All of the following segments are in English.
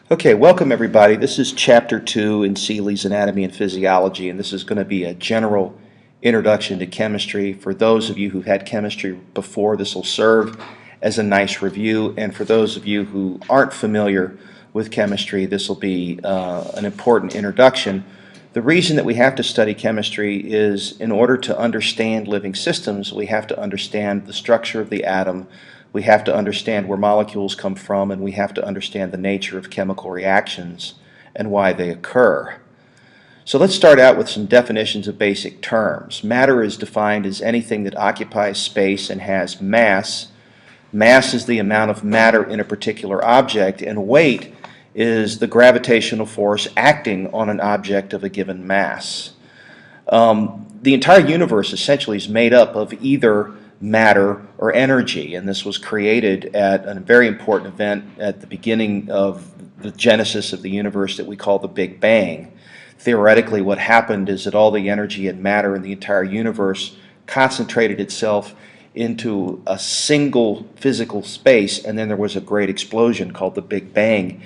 Okay, welcome everybody. This is Chapter 2 in Seeley's Anatomy and Physiology, and this is going to be a general introduction to chemistry. For those of you who've had chemistry before, this will serve as a nice review, and for those of you who aren't familiar with chemistry, this will be an important introduction. The reason that we have to study chemistry is in order to understand living systems, we have to understand the structure of the atom, we have to understand where molecules come from, and we have to understand the nature of chemical reactions and why they occur. So let's start out with some definitions of basic terms. Matter is defined as anything that occupies space and has mass. Mass is the amount of matter in a particular object, and weight is the gravitational force acting on an object of a given mass. The entire universe essentially is made up of either matter or energy, and this was created at a very important event at the beginning of the genesis of the universe that we call the Big Bang. Theoretically, what happened is that all the energy and matter in the entire universe concentrated itself into a single physical space, and then there was a great explosion called the Big Bang,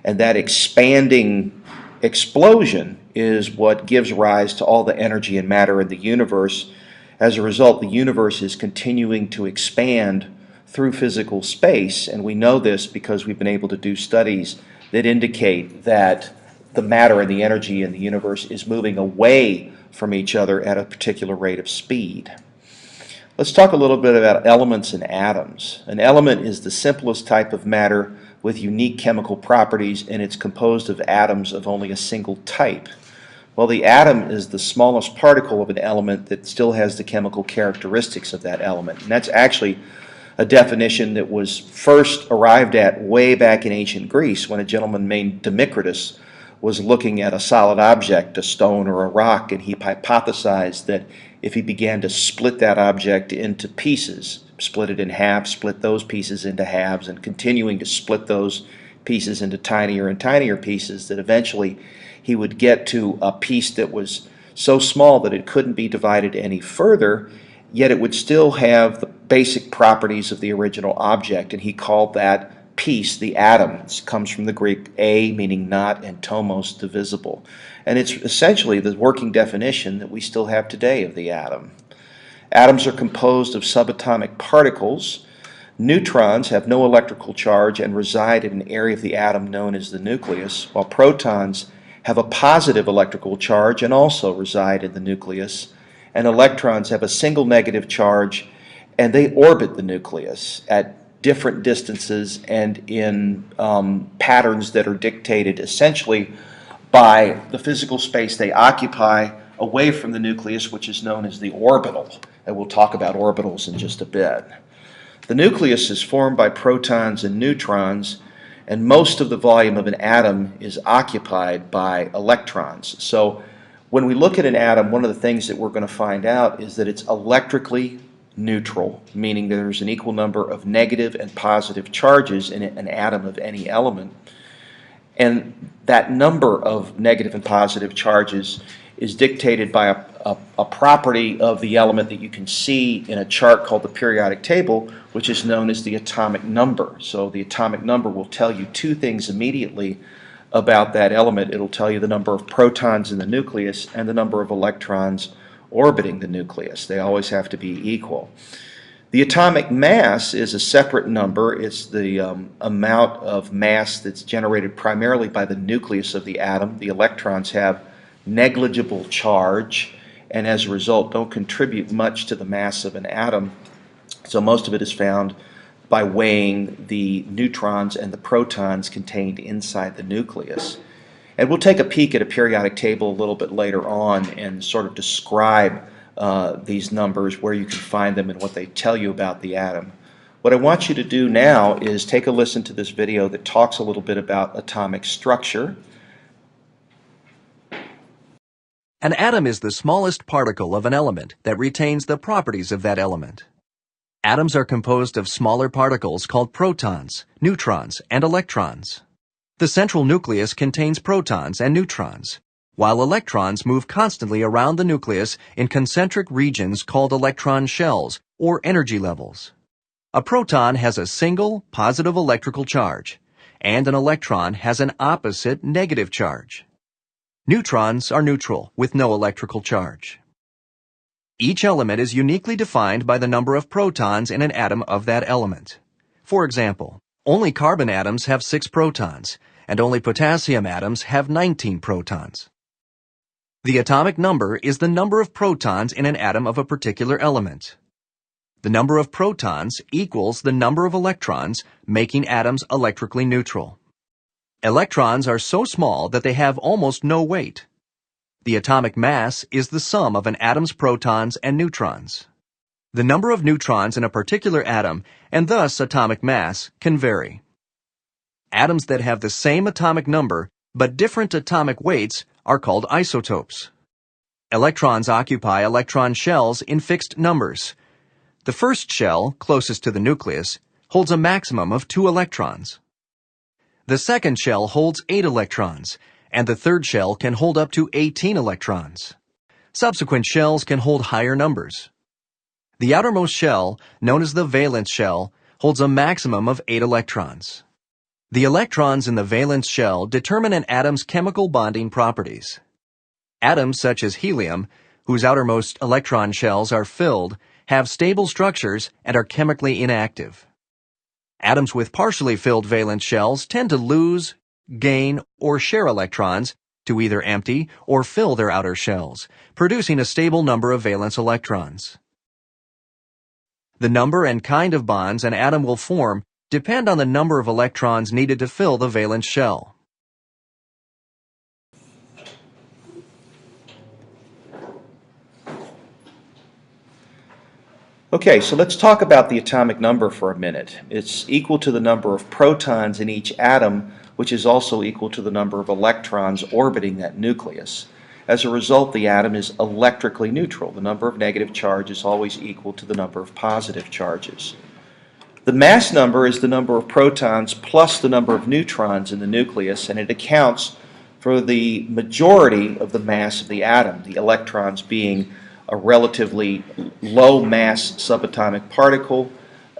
and that expanding explosion is what gives rise to all the energy and matter in the universe. As a result, the universe is continuing to expand through physical space, and we know this because we've been able to do studies that indicate that the matter and the energy in the universe is moving away from each other at a particular rate of speed. Let's talk a little bit about elements and atoms. An element is the simplest type of matter with unique chemical properties, and it's composed of atoms of only a single type. Well, the atom is the smallest particle of an element that still has the chemical characteristics of that element. And that's actually a definition that was first arrived at way back in ancient Greece when a gentleman named Democritus was looking at a solid object, a stone or a rock, and he hypothesized that if he began to split that object into pieces, split it in half, split those pieces into halves, and continuing to split those pieces into tinier and tinier pieces, that eventually he would get to a piece that was so small that it couldn't be divided any further, yet it would still have the basic properties of the original object, and he called that piece the atom. It comes from the Greek a, meaning not, and tomos, divisible. And it's essentially the working definition that we still have today of the atom. Atoms are composed of subatomic particles. Neutrons have no electrical charge and reside in an area of the atom known as the nucleus, while protons have a positive electrical charge and also reside in the nucleus, and electrons have a single negative charge and they orbit the nucleus at different distances and in patterns that are dictated essentially by the physical space they occupy away from the nucleus, which is known as the orbital, and we'll talk about orbitals in just a bit. The nucleus is formed by protons and neutrons, and most of the volume of an atom is occupied by electrons. So when we look at an atom, one of the things that we're going to find out is that it's electrically neutral, meaning there's an equal number of negative and positive charges in an atom of any element. And that number of negative and positive charges is dictated by a property of the element that you can see in a chart called the periodic table, which is known as the atomic number. So the atomic number will tell you two things immediately about that element. It'll tell you the number of protons in the nucleus and the number of electrons orbiting the nucleus. They always have to be equal. The atomic mass is a separate number. It's the amount of mass that's generated primarily by the nucleus of the atom. The electrons have negligible charge and as a result don't contribute much to the mass of an atom. So most of it is found by weighing the neutrons and the protons contained inside the nucleus. And we'll take a peek at a periodic table a little bit later on and sort of describe these numbers, where you can find them and what they tell you about the atom. What I want you to do now is take a listen to this video that talks a little bit about atomic structure. An atom is the smallest particle of an element that retains the properties of that element. Atoms are composed of smaller particles called protons, neutrons, and electrons. The central nucleus contains protons and neutrons, while electrons move constantly around the nucleus in concentric regions called electron shells, or energy levels. A proton has a single positive electrical charge, and an electron has an opposite negative charge. Neutrons are neutral with no electrical charge. Each element is uniquely defined by the number of protons in an atom of that element. For example, only carbon atoms have 6 protons, and only potassium atoms have 19 protons. The atomic number is the number of protons in an atom of a particular element. The number of protons equals the number of electrons, making atoms electrically neutral. Electrons are so small that they have almost no weight. The atomic mass is the sum of an atom's protons and neutrons. The number of neutrons in a particular atom, and thus atomic mass, can vary. Atoms that have the same atomic number but different atomic weights are called isotopes. Electrons occupy electron shells in fixed numbers. The first shell, closest to the nucleus, holds a maximum of 2 electrons. The second shell holds 8 electrons, and the third shell can hold up to 18 electrons. Subsequent shells can hold higher numbers. The outermost shell, known as the valence shell, holds a maximum of 8 electrons. The electrons in the valence shell determine an atom's chemical bonding properties. Atoms such as helium, whose outermost electron shells are filled, have stable structures and are chemically inactive. Atoms with partially filled valence shells tend to lose, gain, or share electrons to either empty or fill their outer shells, producing a stable number of valence electrons. The number and kind of bonds an atom will form depend on the number of electrons needed to fill the valence shell. Okay, so let's talk about the atomic number for a minute. It's equal to the number of protons in each atom, which is also equal to the number of electrons orbiting that nucleus. As a result, the atom is electrically neutral. The number of negative charge is always equal to the number of positive charges. The mass number is the number of protons plus the number of neutrons in the nucleus, and it accounts for the majority of the mass of the atom, the electrons being a relatively low mass subatomic particle,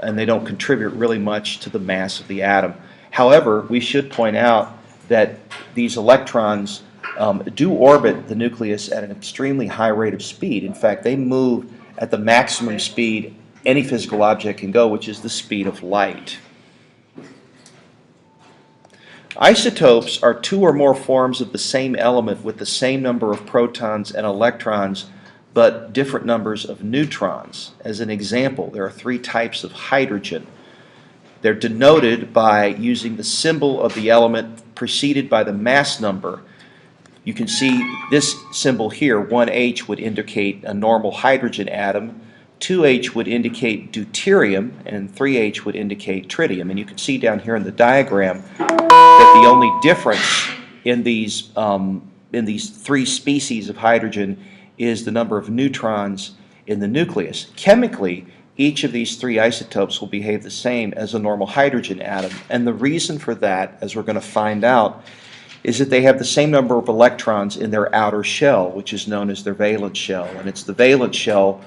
and they don't contribute really much to the mass of the atom. However, we should point out that these electrons do orbit the nucleus at an extremely high rate of speed. In fact, they move at the maximum speed any physical object can go, which is the speed of light. Isotopes are 2 or more forms of the same element with the same number of protons and electrons, but different numbers of neutrons. As an example, there are 3 types of hydrogen. They're denoted by using the symbol of the element preceded by the mass number. You can see this symbol here, 1H would indicate a normal hydrogen atom, 2H would indicate deuterium, and 3H would indicate tritium. And you can see down here in the diagram that the only difference in these 3 species of hydrogen is the number of neutrons in the nucleus. Chemically, each of these 3 isotopes will behave the same as a normal hydrogen atom. And the reason for that, as we're going to find out, is that they have the same number of electrons in their outer shell, which is known as their valence shell. And it's the valence shell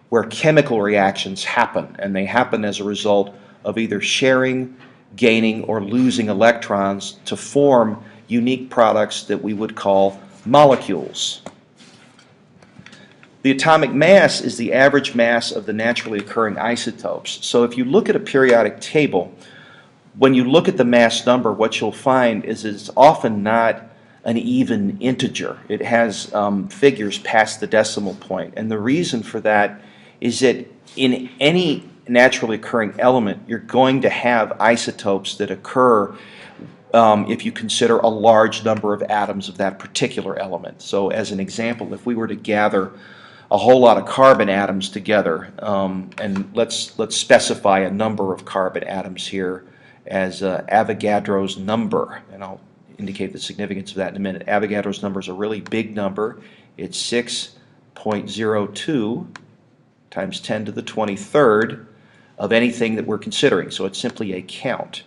where chemical reactions happen, and they happen as a result of either sharing, gaining, or losing electrons to form unique products that we would call molecules. The atomic mass is the average mass of the naturally occurring isotopes. So if you look at a periodic table, when you look at the mass number, what you'll find is it's often not an even integer. It has figures past the decimal point. And the reason for that is that in any naturally occurring element, you're going to have isotopes that occur if you consider a large number of atoms of that particular element. So as an example, if we were to gather a whole lot of carbon atoms together, and let's specify a number of carbon atoms here as Avogadro's number, and I'll indicate the significance of that in a minute. Avogadro's number is a really big number. It's 6.02 times 10 to the 23rd of anything that we're considering, so it's simply a count.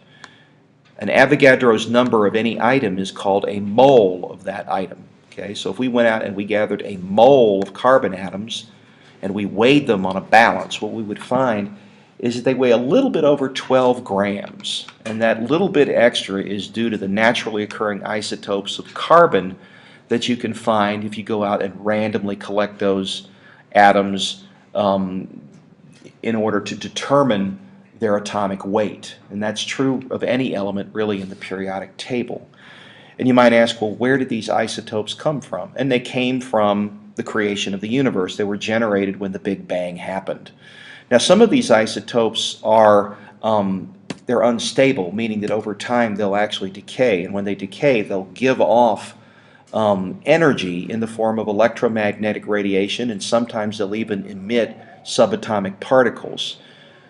An Avogadro's number of any item is called a mole of that item. Okay, so if we went out and we gathered a mole of carbon atoms and we weighed them on a balance, what we would find is that they weigh a little bit over 12 grams, and that little bit extra is due to the naturally occurring isotopes of carbon that you can find if you go out and randomly collect those atoms in order to determine their atomic weight. And that's true of any element really in the periodic table. And you might ask, well, where did these isotopes come from? And they came from the creation of the universe. They were generated when the Big Bang happened. Now, some of these isotopes are they're unstable, meaning that over time they'll actually decay, and when they decay, they'll give off energy in the form of electromagnetic radiation, and sometimes they'll even emit subatomic particles.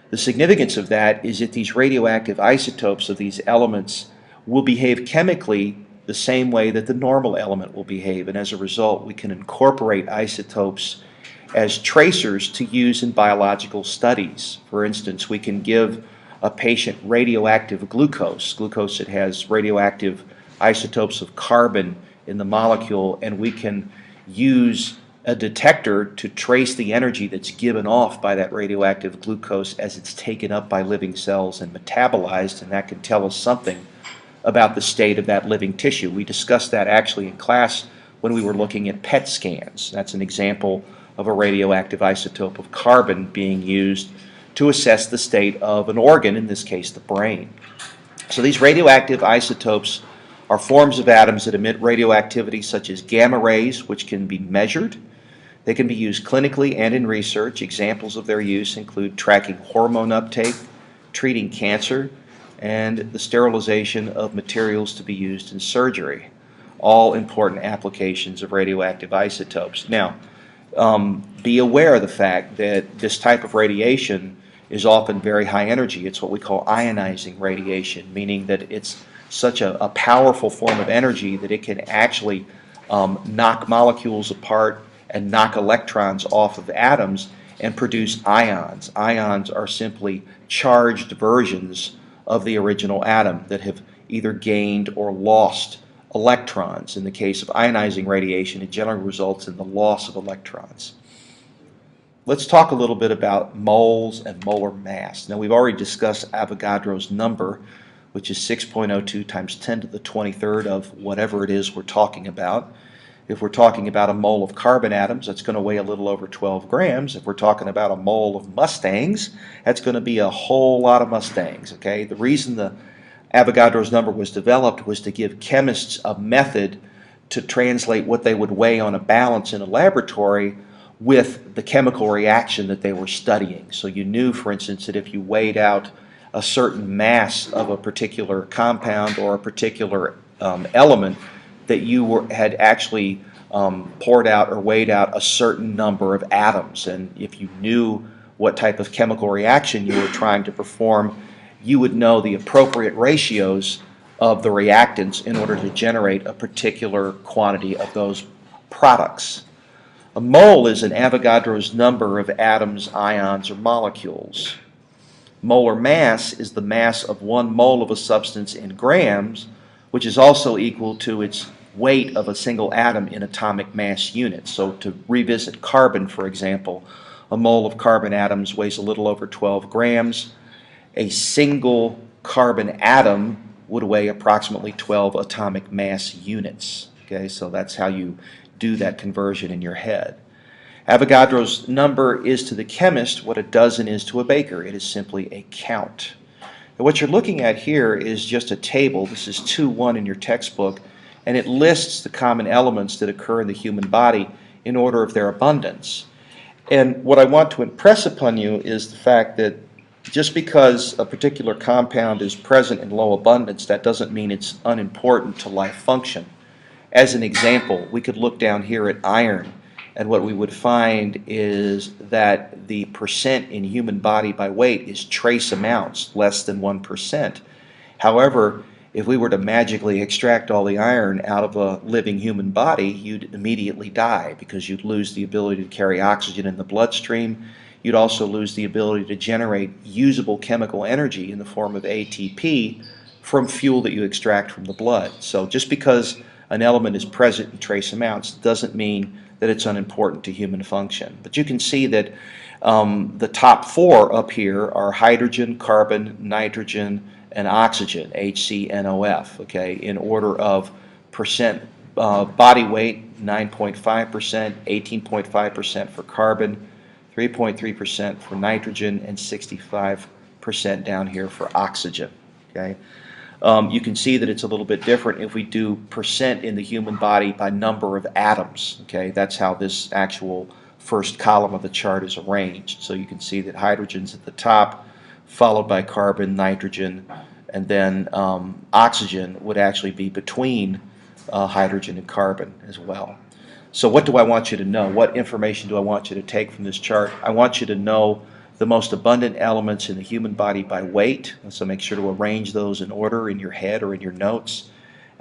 The significance of that is that these radioactive isotopes of these elements will behave chemically the same way that the normal element will behave, and as a result we can incorporate isotopes as tracers to use in biological studies. For instance, we can give a patient radioactive glucose that has radioactive isotopes of carbon in the molecule, and we can use a detector to trace the energy that's given off by that radioactive glucose as it's taken up by living cells and metabolized, and that can tell us something about the state of that living tissue. We discussed that actually in class when we were looking at PET scans. That's an example of a radioactive isotope of carbon being used to assess the state of an organ, in this case the brain. So these radioactive isotopes are forms of atoms that emit radioactivity such as gamma rays, which can be measured. They can be used clinically and in research. Examples of their use include tracking hormone uptake, treating cancer, and the sterilization of materials to be used in surgery. All important applications of radioactive isotopes. Now, be aware of the fact that this type of radiation is often very high energy. It's what we call ionizing radiation, meaning that it's such a powerful form of energy that it can actually knock molecules apart and knock electrons off of atoms and produce ions. Ions are simply charged versions of the original atom that have either gained or lost electrons. In the case of ionizing radiation, it generally results in the loss of electrons. Let's talk a little bit about moles and molar mass. Now, we've already discussed Avogadro's number, which is 6.02 times 10 to the 23rd of whatever it is we're talking about. If we're talking about a mole of carbon atoms, that's going to weigh a little over 12 grams. If we're talking about a mole of Mustangs, that's going to be a whole lot of Mustangs. Okay? The reason the Avogadro's number was developed was to give chemists a method to translate what they would weigh on a balance in a laboratory with the chemical reaction that they were studying. So you knew, for instance, that if you weighed out a certain mass of a particular compound or a particular element, that you had actually poured out or weighed out a certain number of atoms. And if you knew what type of chemical reaction you were trying to perform, you would know the appropriate ratios of the reactants in order to generate a particular quantity of those products. A mole is an Avogadro's number of atoms, ions, or molecules. Molar mass is the mass of 1 mole of a substance in grams, which is also equal to its weight of a single atom in atomic mass units. So to revisit carbon, for example, a mole of carbon atoms weighs a little over 12 grams. A single carbon atom would weigh approximately 12 atomic mass units. Okay, so that's how you do that conversion in your head. Avogadro's number is to the chemist what a dozen is to a baker. It is simply a count. And what you're looking at here is just a table. This is 2.1 in your textbook, and it lists the common elements that occur in the human body in order of their abundance. And what I want to impress upon you is the fact that just because a particular compound is present in low abundance, that doesn't mean it's unimportant to life function. As an example, we could look down here at iron, and what we would find is that the percent in human body by weight is trace amounts, less than 1%. However, if we were to magically extract all the iron out of a living human body, you'd immediately die because you'd lose the ability to carry oxygen in the bloodstream. You'd also lose the ability to generate usable chemical energy in the form of ATP from fuel that you extract from the blood. So just because an element is present in trace amounts doesn't mean that it's unimportant to human function. But you can see that the top four up here are hydrogen, carbon, nitrogen, and oxygen, HCNOF, okay, in order of percent body weight, 9.5%, 18.5% for carbon, 3.3% for nitrogen, and 65% down here for oxygen, okay. You can see that it's a little bit different if we do percent in the human body by number of atoms, okay. That's how this actual first column of the chart is arranged. So you can see that hydrogen's at the top, followed by carbon, nitrogen, and then oxygen would actually be between hydrogen and carbon as well. So what do I want you to know? What information do I want you to take from this chart? I want you to know the most abundant elements in the human body by weight, so make sure to arrange those in order in your head or in your notes.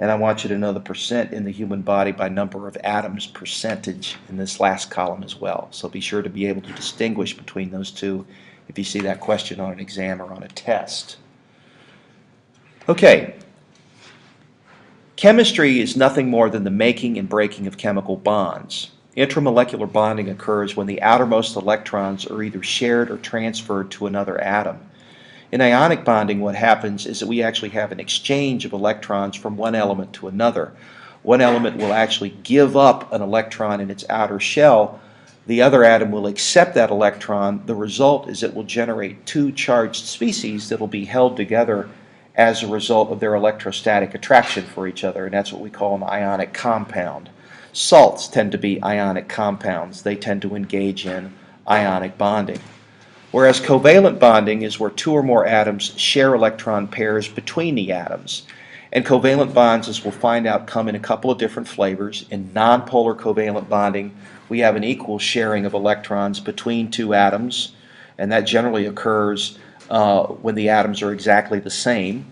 And I want you to know the percent in the human body by number of atoms percentage in this last column as well. So be sure to be able to distinguish between those two if you see that question on an exam or on a test. Okay. Chemistry is nothing more than the making and breaking of chemical bonds. Intramolecular bonding occurs when the outermost electrons are either shared or transferred to another atom. In ionic bonding, what happens is that we actually have an exchange of electrons from one element to another. One element will actually give up an electron in its outer shell. The other atom will accept that electron. The result is it will generate two charged species that will be held together as a result of their electrostatic attraction for each other, and that's what we call an ionic compound. Salts tend to be ionic compounds. They tend to engage in ionic bonding. Whereas covalent bonding is where two or more atoms share electron pairs between the atoms. And covalent bonds, as we'll find out, come in a couple of different flavors. In nonpolar covalent bonding, we have an equal sharing of electrons between two atoms, and that generally occurs when the atoms are exactly the same.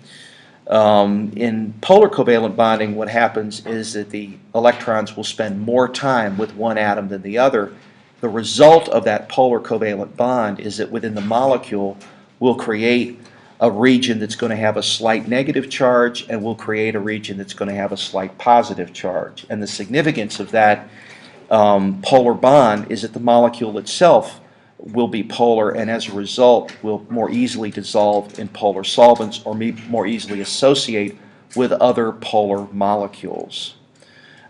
In polar covalent bonding, what happens is that the electrons will spend more time with one atom than the other. The result of that polar covalent bond is that within the molecule we'll create a region that's going to have a slight negative charge, and we'll create a region that's going to have a slight positive charge. And the significance of that polar bond is that the molecule itself will be polar, and as a result will more easily dissolve in polar solvents or more easily associate with other polar molecules.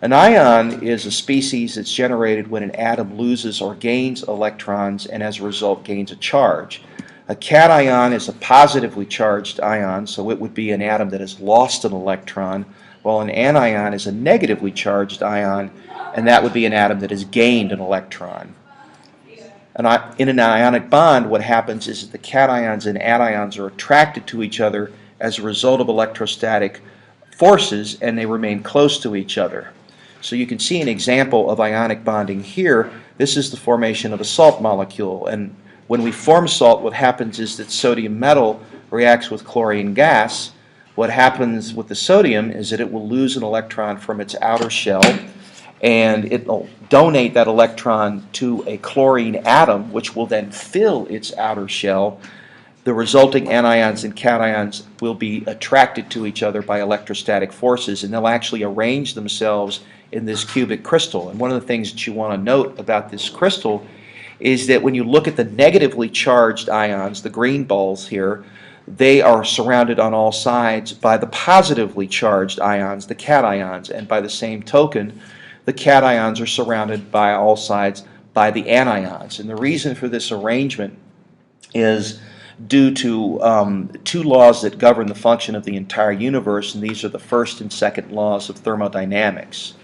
An ion is a species that's generated when an atom loses or gains electrons and as a result gains a charge. A cation is a positively charged ion, so it would be an atom that has lost an electron, while an anion is a negatively charged ion, and that would be an atom that has gained an electron. In an ionic bond, what happens is that the cations and anions are attracted to each other as a result of electrostatic forces, and they remain close to each other. So you can see an example of ionic bonding here. This is the formation of a salt molecule, and when we form salt, what happens is that sodium metal reacts with chlorine gas. What happens with the sodium is that it will lose an electron from its outer shell, and it will donate that electron to a chlorine atom, which will then fill its outer shell. The resulting anions and cations will be attracted to each other by electrostatic forces, and they'll actually arrange themselves in this cubic crystal. And one of the things that you want to note about this crystal is that when you look at the negatively charged ions, the green balls here, they are surrounded on all sides by the positively charged ions, the cations, and by the same token, the cations are surrounded by all sides by the anions. And the reason for this arrangement is due to two laws that govern the function of the entire universe, and these are the first and second laws of thermodynamics.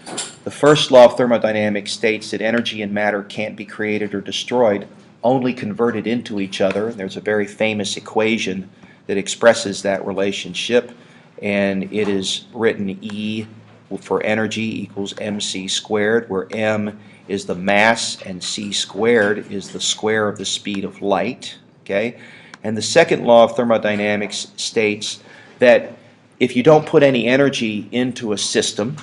The first law of thermodynamics states that energy and matter can't be created or destroyed, only converted into each other. There's a very famous equation that expresses that relationship, and it is written E for energy equals mc squared, where m is the mass and c squared is the square of the speed of light. Okay? And the second law of thermodynamics states that if you don't put any energy into a system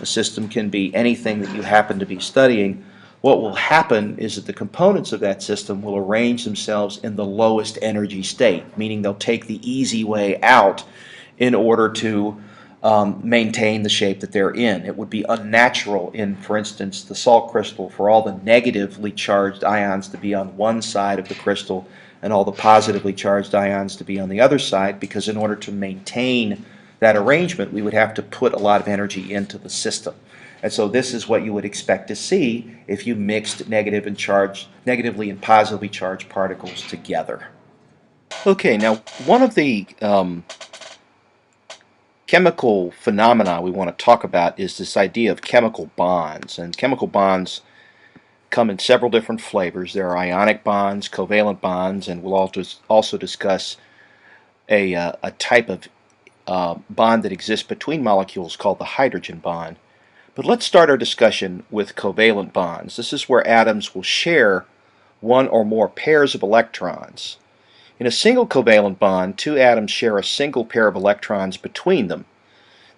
can be anything that you happen to be studying, what will happen is that the components of that system will arrange themselves in the lowest energy state, meaning they'll take the easy way out in order to maintain the shape that they're in. It would be unnatural in, for instance, the salt crystal for all the negatively charged ions to be on one side of the crystal and all the positively charged ions to be on the other side, because in order to maintain that arrangement, we would have to put a lot of energy into the system. And so this is what you would expect to see if you mixed negatively and positively charged particles together. Okay, now one of the chemical phenomena we want to talk about is this idea of chemical bonds. And chemical bonds come in several different flavors. There are ionic bonds, covalent bonds, and we'll also discuss a type of bond that exists between molecules called the hydrogen bond. But let's start our discussion with covalent bonds. This is where atoms will share one or more pairs of electrons. In a single covalent bond, two atoms share a single pair of electrons between them.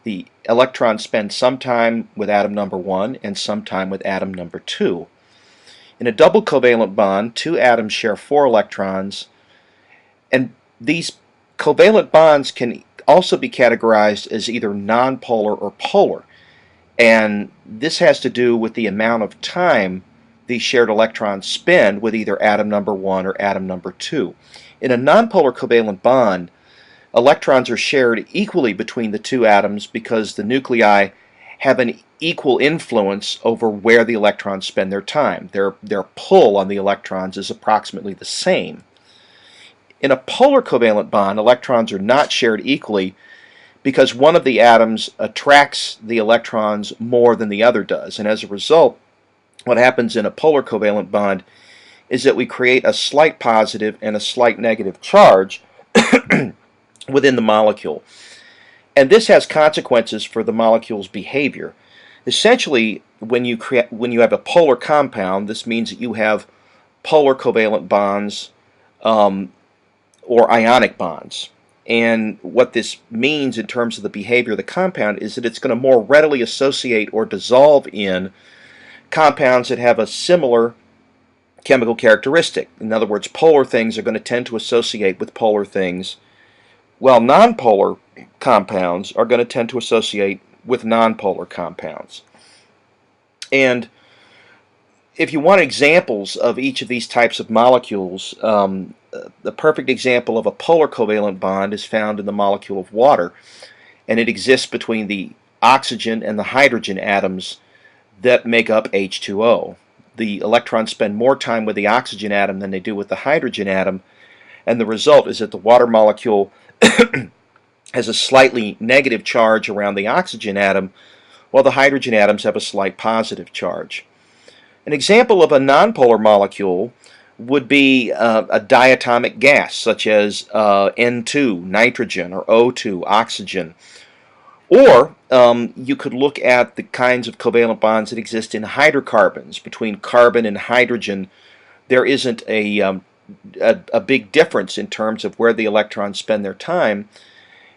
The electrons spend some time with atom number 1 and some time with atom number 2. In a double covalent bond, two atoms share 4 electrons, and these covalent bonds can also be categorized as either nonpolar or polar. And this has to do with the amount of time these shared electrons spend with either atom number 1 or atom number 2. In a nonpolar covalent bond, electrons are shared equally between the two atoms because the nuclei have an equal influence over where the electrons spend their time. Their pull on the electrons is approximately the same. In a polar covalent bond, electrons are not shared equally because one of the atoms attracts the electrons more than the other does. And as a result, what happens in a polar covalent bond is that we create a slight positive and a slight negative charge within the molecule. And this has consequences for the molecule's behavior. Essentially, when you have a polar compound, this means that you have polar covalent bonds or ionic bonds. And what this means in terms of the behavior of the compound is that it's going to more readily associate or dissolve in compounds that have a similar chemical characteristic. In other words, polar things are going to tend to associate with polar things, while nonpolar compounds are going to tend to associate with nonpolar compounds. And if you want examples of each of these types of molecules, the perfect example of a polar covalent bond is found in the molecule of water, and it exists between the oxygen and the hydrogen atoms that make up H2O. The electrons spend more time with the oxygen atom than they do with the hydrogen atom, and the result is that the water molecule has a slightly negative charge around the oxygen atom, while the hydrogen atoms have a slight positive charge. An example of a nonpolar molecule would be a diatomic gas, such as N2, nitrogen, or O2, oxygen. Or you could look at the kinds of covalent bonds that exist in hydrocarbons. Between carbon and hydrogen, there isn't a big difference in terms of where the electrons spend their time,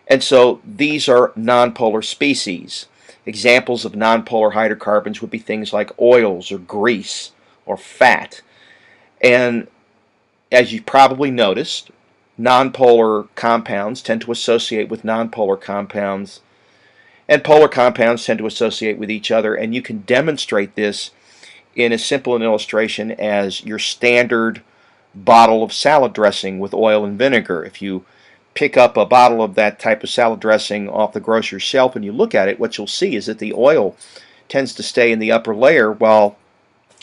and so these are nonpolar species. Examples of nonpolar hydrocarbons would be things like oils or grease or fat. And as you probably noticed, nonpolar compounds tend to associate with nonpolar compounds, and polar compounds tend to associate with each other, and you can demonstrate this in as simple an illustration as your standard bottle of salad dressing with oil and vinegar. If you pick up a bottle of that type of salad dressing off the grocer's shelf and you look at it, what you'll see is that the oil tends to stay in the upper layer while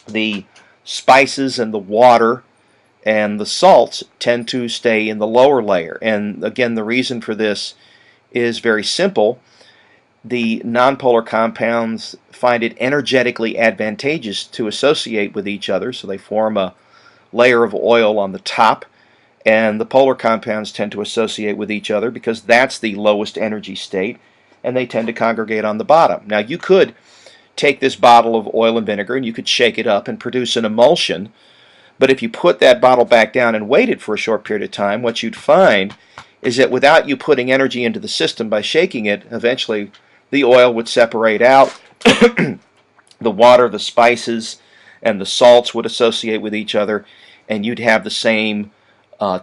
the spices and the water and the salts tend to stay in the lower layer. And again, the reason for this is very simple. The nonpolar compounds find it energetically advantageous to associate with each other, so they form a layer of oil on the top, and the polar compounds tend to associate with each other because that's the lowest energy state, and they tend to congregate on the bottom. Now, you could take this bottle of oil and vinegar and you could shake it up and produce an emulsion, but if you put that bottle back down and waited for a short period of time, what you'd find is that without you putting energy into the system by shaking it, eventually the oil would separate out, the water, the spices, and the salts would associate with each other, and you'd have the same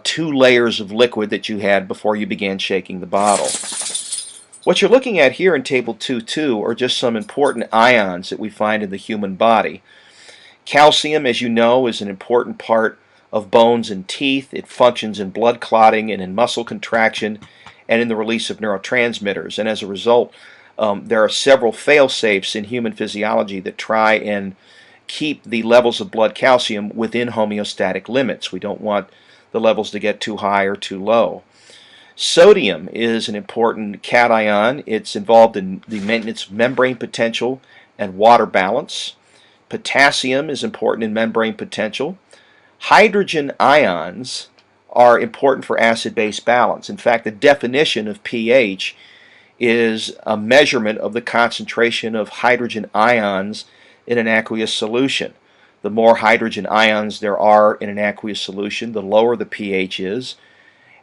2 layers of liquid that you had before you began shaking the bottle. What you're looking at here in Table 2.2 are just some important ions that we find in the human body. Calcium, as you know, is an important part of bones and teeth. It functions in blood clotting and in muscle contraction and in the release of neurotransmitters. And as a result, there are several fail-safes in human physiology that try and keep the levels of blood calcium within homeostatic limits. We don't want the levels to get too high or too low. Sodium is an important cation. It's involved in the maintenance of membrane potential and water balance. Potassium is important in membrane potential. Hydrogen ions are important for acid-base balance. In fact, the definition of pH is a measurement of the concentration of hydrogen ions in an aqueous solution. The more hydrogen ions there are in an aqueous solution, the lower the pH is,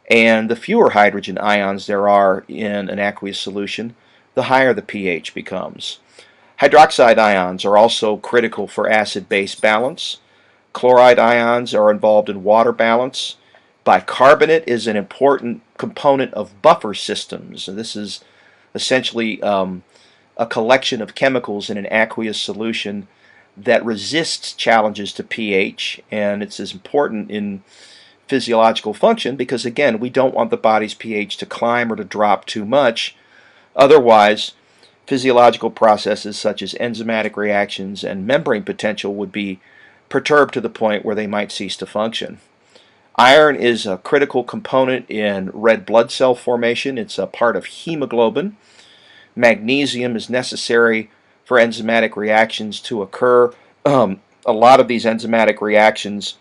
and the fewer hydrogen ions there are in an aqueous solution, the higher the pH becomes. Hydroxide ions are also critical for acid-base balance. Chloride ions are involved in water balance. Bicarbonate is an important component of buffer systems. And this is essentially a collection of chemicals in an aqueous solution that resists challenges to pH, and it's as important in physiological function because, again, we don't want the body's pH to climb or to drop too much. Otherwise, physiological processes such as enzymatic reactions and membrane potential would be perturbed to the point where they might cease to function. Iron is a critical component in red blood cell formation. It's a part of hemoglobin. Magnesium is necessary for enzymatic reactions to occur. A lot of these enzymatic reactions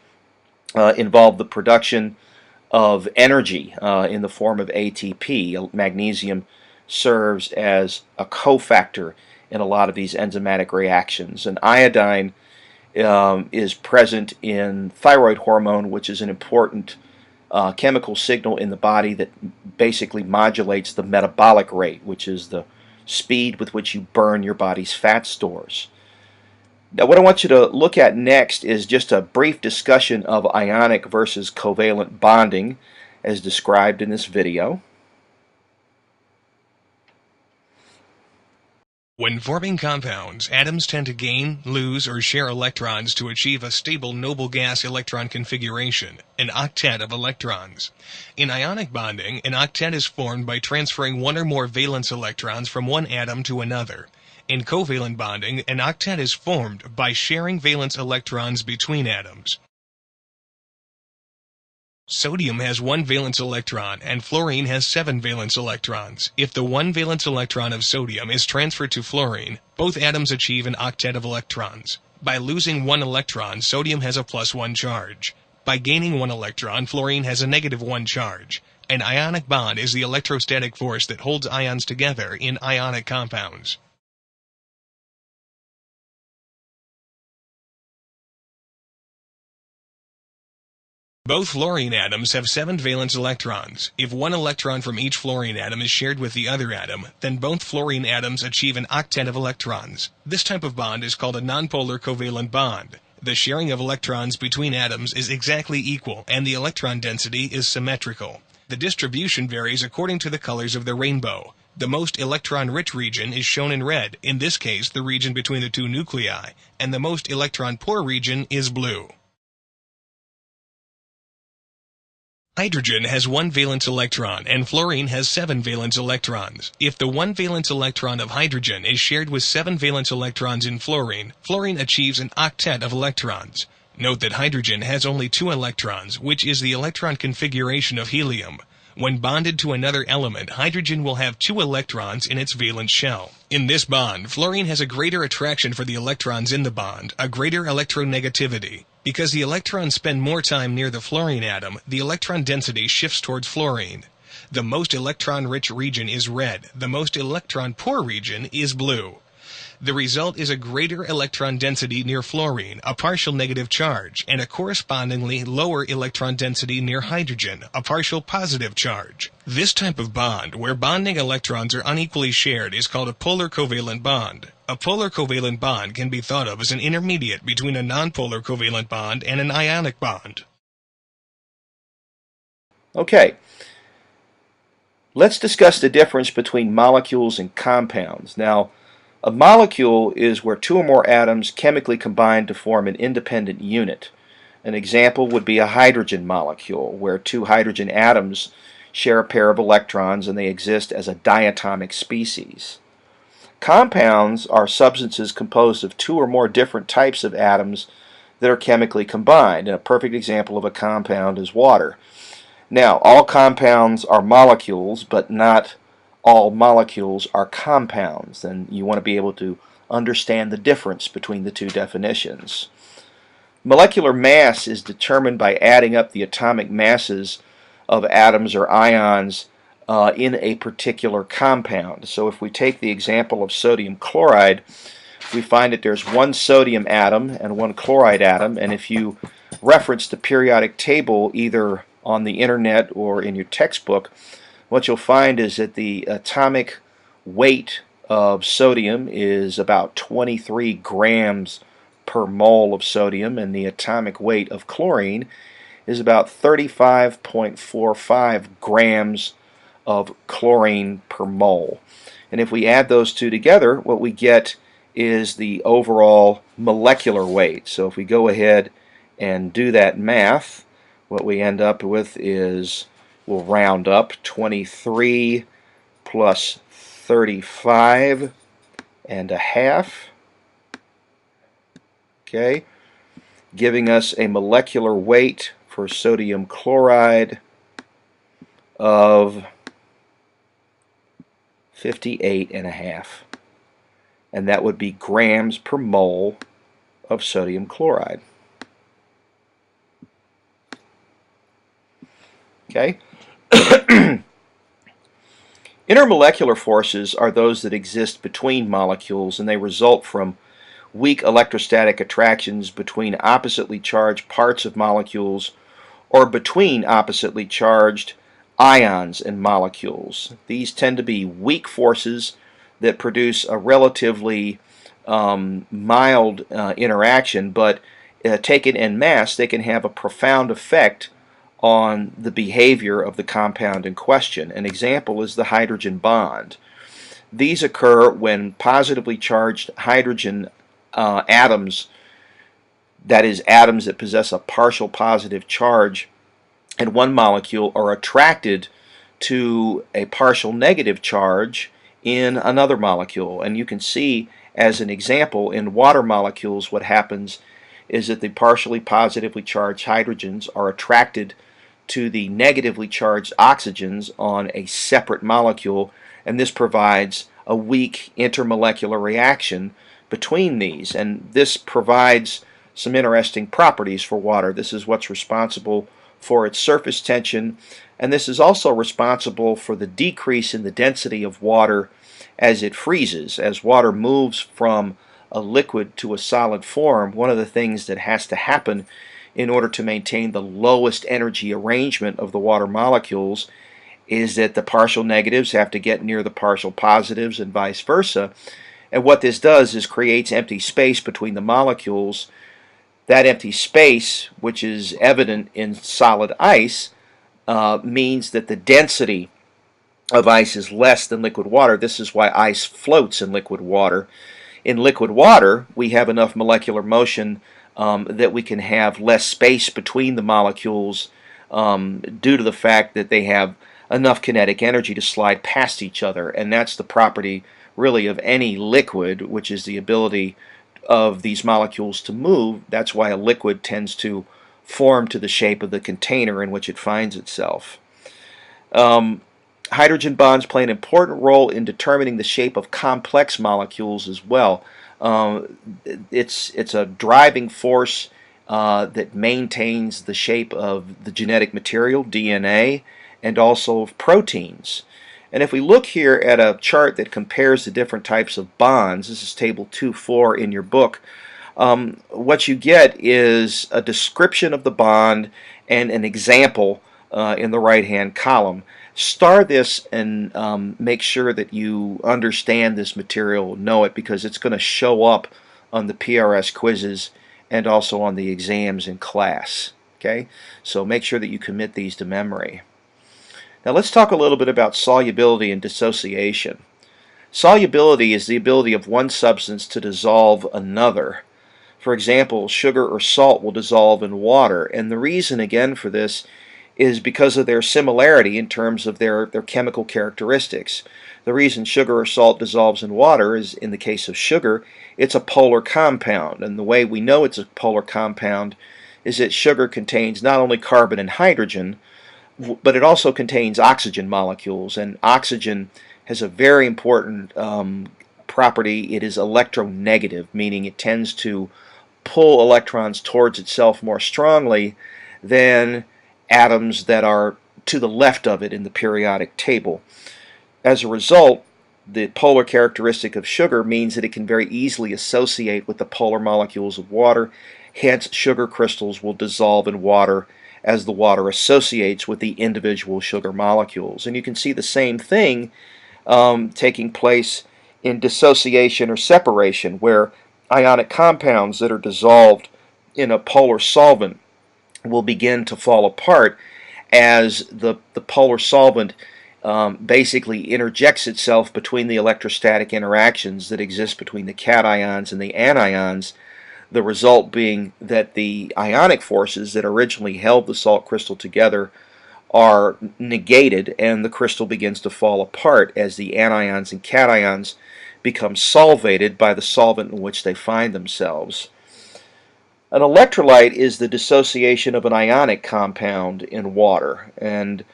involve the production of energy in the form of ATP. Magnesium serves as a cofactor in a lot of these enzymatic reactions. And iodine is present in thyroid hormone, which is an important chemical signal in the body that basically modulates the metabolic rate, which is the speed with which you burn your body's fat stores. Now, what I want you to look at next is just a brief discussion of ionic versus covalent bonding as described in this video. When forming compounds, atoms tend to gain, lose, or share electrons to achieve a stable noble gas electron configuration, an octet of electrons. In ionic bonding, an octet is formed by transferring one or more valence electrons from one atom to another. In covalent bonding, an octet is formed by sharing valence electrons between atoms. Sodium has one valence electron and fluorine has 7 valence electrons. If the one valence electron of sodium is transferred to fluorine, both atoms achieve an octet of electrons. By losing one electron, sodium has a +1 charge. By gaining one electron, fluorine has a -1 charge. An ionic bond is the electrostatic force that holds ions together in ionic compounds. Both fluorine atoms have 7 valence electrons. If one electron from each fluorine atom is shared with the other atom, then both fluorine atoms achieve an octet of electrons. This type of bond is called a nonpolar covalent bond. The sharing of electrons between atoms is exactly equal, and the electron density is symmetrical. The distribution varies according to the colors of the rainbow. The most electron-rich region is shown in red, in this case the region between the two nuclei, and the most electron-poor region is blue. Hydrogen has 1 valence electron and fluorine has 7 valence electrons. If the 1 valence electron of hydrogen is shared with 7 valence electrons in fluorine, fluorine achieves an octet of electrons. Note that hydrogen has only 2 electrons, which is the electron configuration of helium. When bonded to another element, hydrogen will have 2 electrons in its valence shell. In this bond, fluorine has a greater attraction for the electrons in the bond, a greater electronegativity. Because the electrons spend more time near the fluorine atom, the electron density shifts towards fluorine. The most electron-rich region is red, the most electron-poor region is blue. The result is a greater electron density near fluorine, a partial negative charge, and a correspondingly lower electron density near hydrogen, a partial positive charge. This type of bond, where bonding electrons are unequally shared, is called a polar covalent bond. A polar covalent bond can be thought of as an intermediate between a nonpolar covalent bond and an ionic bond. Okay. Let's discuss the difference between molecules and compounds. Now, a molecule is where two or more atoms chemically combine to form an independent unit. An example would be a hydrogen molecule, where two hydrogen atoms share a pair of electrons and they exist as a diatomic species. Compounds are substances composed of two or more different types of atoms that are chemically combined, and a perfect example of a compound is water. Now, all compounds are molecules, but not all molecules are compounds, and you want to be able to understand the difference between the two definitions. Molecular mass is determined by adding up the atomic masses of atoms or ions in a particular compound. So if we take the example of sodium chloride, we find that there's one sodium atom and one chloride atom, and if you reference the periodic table either on the internet or in your textbook, what you'll find is that the atomic weight of sodium is about 23 grams per mole of sodium, and the atomic weight of chlorine is about 35.45 grams of chlorine per mole. And if we add those two together, what we get is the overall molecular weight. So if we go ahead and do that math, what we end up with is, we'll round up, 23 plus 35 and a half, okay, giving us a molecular weight for sodium chloride of 58 and a half, and that would be grams per mole of sodium chloride. Okay. Intermolecular forces are those that exist between molecules, and they result from weak electrostatic attractions between oppositely charged parts of molecules or between oppositely charged ions in molecules. These tend to be weak forces that produce a relatively mild interaction, but taken en masse, they can have a profound effect on the behavior of the compound in question. An example is the hydrogen bond. These occur when positively charged hydrogen atoms, that is, atoms that possess a partial positive charge in one molecule, are attracted to a partial negative charge in another molecule. And you can see, as an example, in water molecules what happens is that the partially positively charged hydrogens are attracted to the negatively charged oxygens on a separate molecule, and this provides a weak intermolecular reaction between these, and this provides some interesting properties for water. This is what's responsible for its surface tension, and this is also responsible for the decrease in the density of water as it freezes. As water moves from a liquid to a solid form, one of the things that has to happen in order to maintain the lowest energy arrangement of the water molecules is that the partial negatives have to get near the partial positives and vice versa. And what this does is creates empty space between the molecules. That empty space, which is evident in solid ice, means that the density of ice is less than liquid water. This is why ice floats in liquid water. In liquid water, we have enough molecular motion that we can have less space between the molecules due to the fact that they have enough kinetic energy to slide past each other. And that's the property really of any liquid, which is the ability of these molecules to move. That's why a liquid tends to form to the shape of the container in which it finds itself. Hydrogen bonds play an important role in determining the shape of complex molecules as well. It's a driving force that maintains the shape of the genetic material, DNA, and also of proteins. And if we look here at a chart that compares the different types of bonds, this is table 2.4 in your book, what you get is a description of the bond and an example in the right-hand column. Star this and make sure that you understand this material, know it, because it's going to show up on the PRS quizzes and also on the exams in class. Okay, so make sure that you commit these to memory. Now let's talk a little bit about solubility and dissociation. Solubility is the ability of one substance to dissolve another. For example, sugar or salt will dissolve in water, and the reason again for this is because of their similarity in terms of their chemical characteristics. The reason sugar or salt dissolves in water is, in the case of sugar, it's a polar compound, and the way we know it's a polar compound is that sugar contains not only carbon and hydrogen, but it also contains oxygen molecules, and oxygen has a very important property. It is electronegative, meaning it tends to pull electrons towards itself more strongly than atoms that are to the left of it in the periodic table. As a result, the polar characteristic of sugar means that it can very easily associate with the polar molecules of water. Hence, sugar crystals will dissolve in water as the water associates with the individual sugar molecules. And you can see the same thing taking place in dissociation or separation, where ionic compounds that are dissolved in a polar solvent will begin to fall apart as the polar solvent basically interjects itself between the electrostatic interactions that exist between the cations and the anions, the result being that the ionic forces that originally held the salt crystal together are negated and the crystal begins to fall apart as the anions and cations become solvated by the solvent in which they find themselves. An electrolyte is the dissociation of an ionic compound in water, and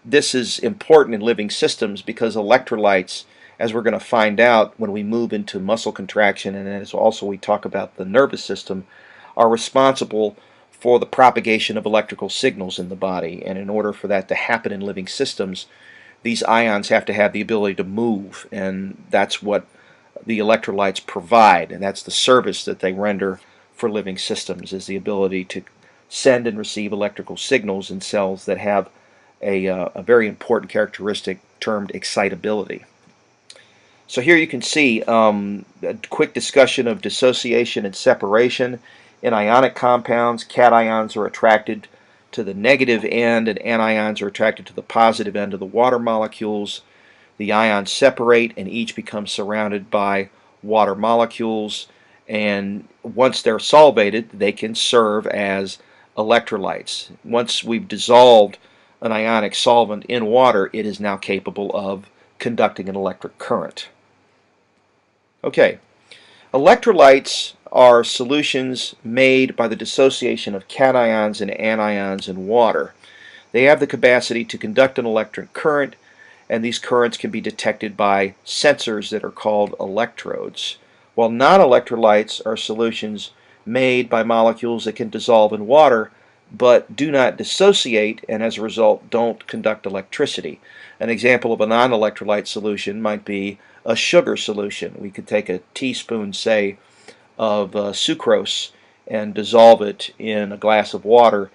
this is important in living systems because electrolytes, as we're going to find out when we move into muscle contraction and as also we talk about the nervous system, are responsible for the propagation of electrical signals in the body. And in order for that to happen in living systems, these ions have to have the ability to move, and that's what the electrolytes provide, and that's the service that they render for living systems, is the ability to send and receive electrical signals in cells that have a very important characteristic termed excitability. So here you can see a quick discussion of dissociation and separation. In ionic compounds, cations are attracted to the negative end and anions are attracted to the positive end of the water molecules. The ions separate and each become surrounded by water molecules, and once they're solvated they can serve as electrolytes. Once we've dissolved an ionic solvent in water, it is now capable of conducting an electric current. Okay, electrolytes are solutions made by the dissociation of cations and anions in water. They have the capacity to conduct an electric current, and these currents can be detected by sensors that are called electrodes. While non-electrolytes are solutions made by molecules that can dissolve in water but do not dissociate and as a result don't conduct electricity. An example of a non-electrolyte solution might be a sugar solution. We could take a teaspoon, say, of sucrose and dissolve it in a glass of water,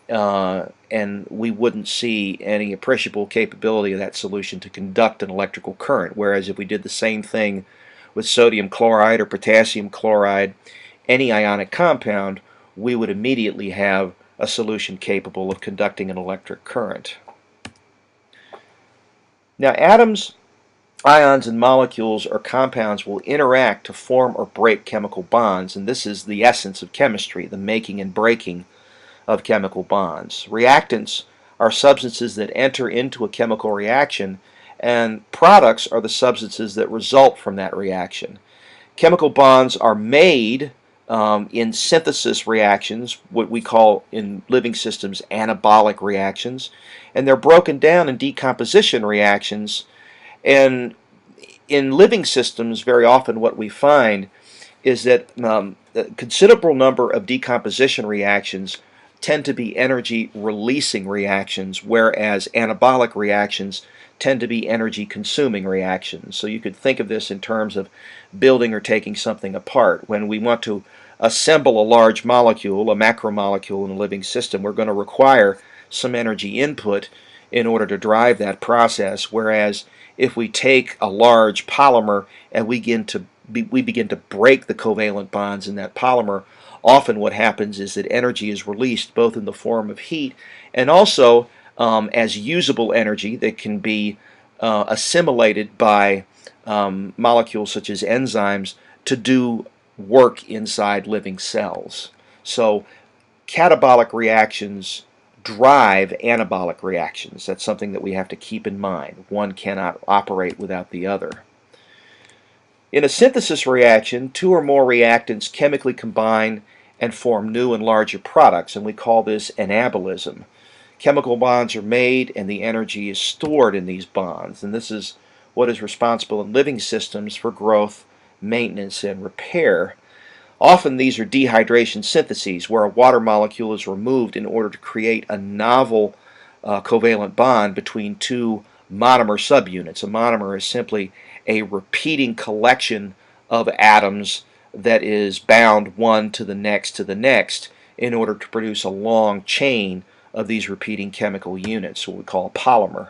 and we wouldn't see any appreciable capability of that solution to conduct an electrical current. Whereas if we did the same thing with sodium chloride or potassium chloride, any ionic compound, we would immediately have a solution capable of conducting an electric current. Now, atoms, ions, and molecules or compounds will interact to form or break chemical bonds, and this is the essence of chemistry, the making and breaking of chemical bonds. Reactants are substances that enter into a chemical reaction, and products are the substances that result from that reaction. Chemical bonds are made in synthesis reactions, what we call in living systems anabolic reactions, and they're broken down in decomposition reactions. And in living systems, very often what we find is that a considerable number of decomposition reactions tend to be energy releasing reactions, whereas anabolic reactions tend to be energy consuming reactions. So you could think of this in terms of building or taking something apart. When we want to assemble a large molecule, a macromolecule in a living system, we're going to require some energy input in order to drive that process, whereas if we take a large polymer and we begin to break the covalent bonds in that polymer, often what happens is that energy is released both in the form of heat and also as usable energy that can be assimilated by molecules such as enzymes to do work inside living cells. So catabolic reactions drive anabolic reactions. That's something that we have to keep in mind. One cannot operate without the other. In a synthesis reaction, two or more reactants chemically combine and form new and larger products, and we call this anabolism. Chemical bonds are made and the energy is stored in these bonds, and this is what is responsible in living systems for growth, maintenance, and repair. Often these are dehydration syntheses, where a water molecule is removed in order to create a novel covalent bond between two monomer subunits. A monomer is simply a repeating collection of atoms that is bound one to the next in order to produce a long chain of these repeating chemical units, what we call a polymer.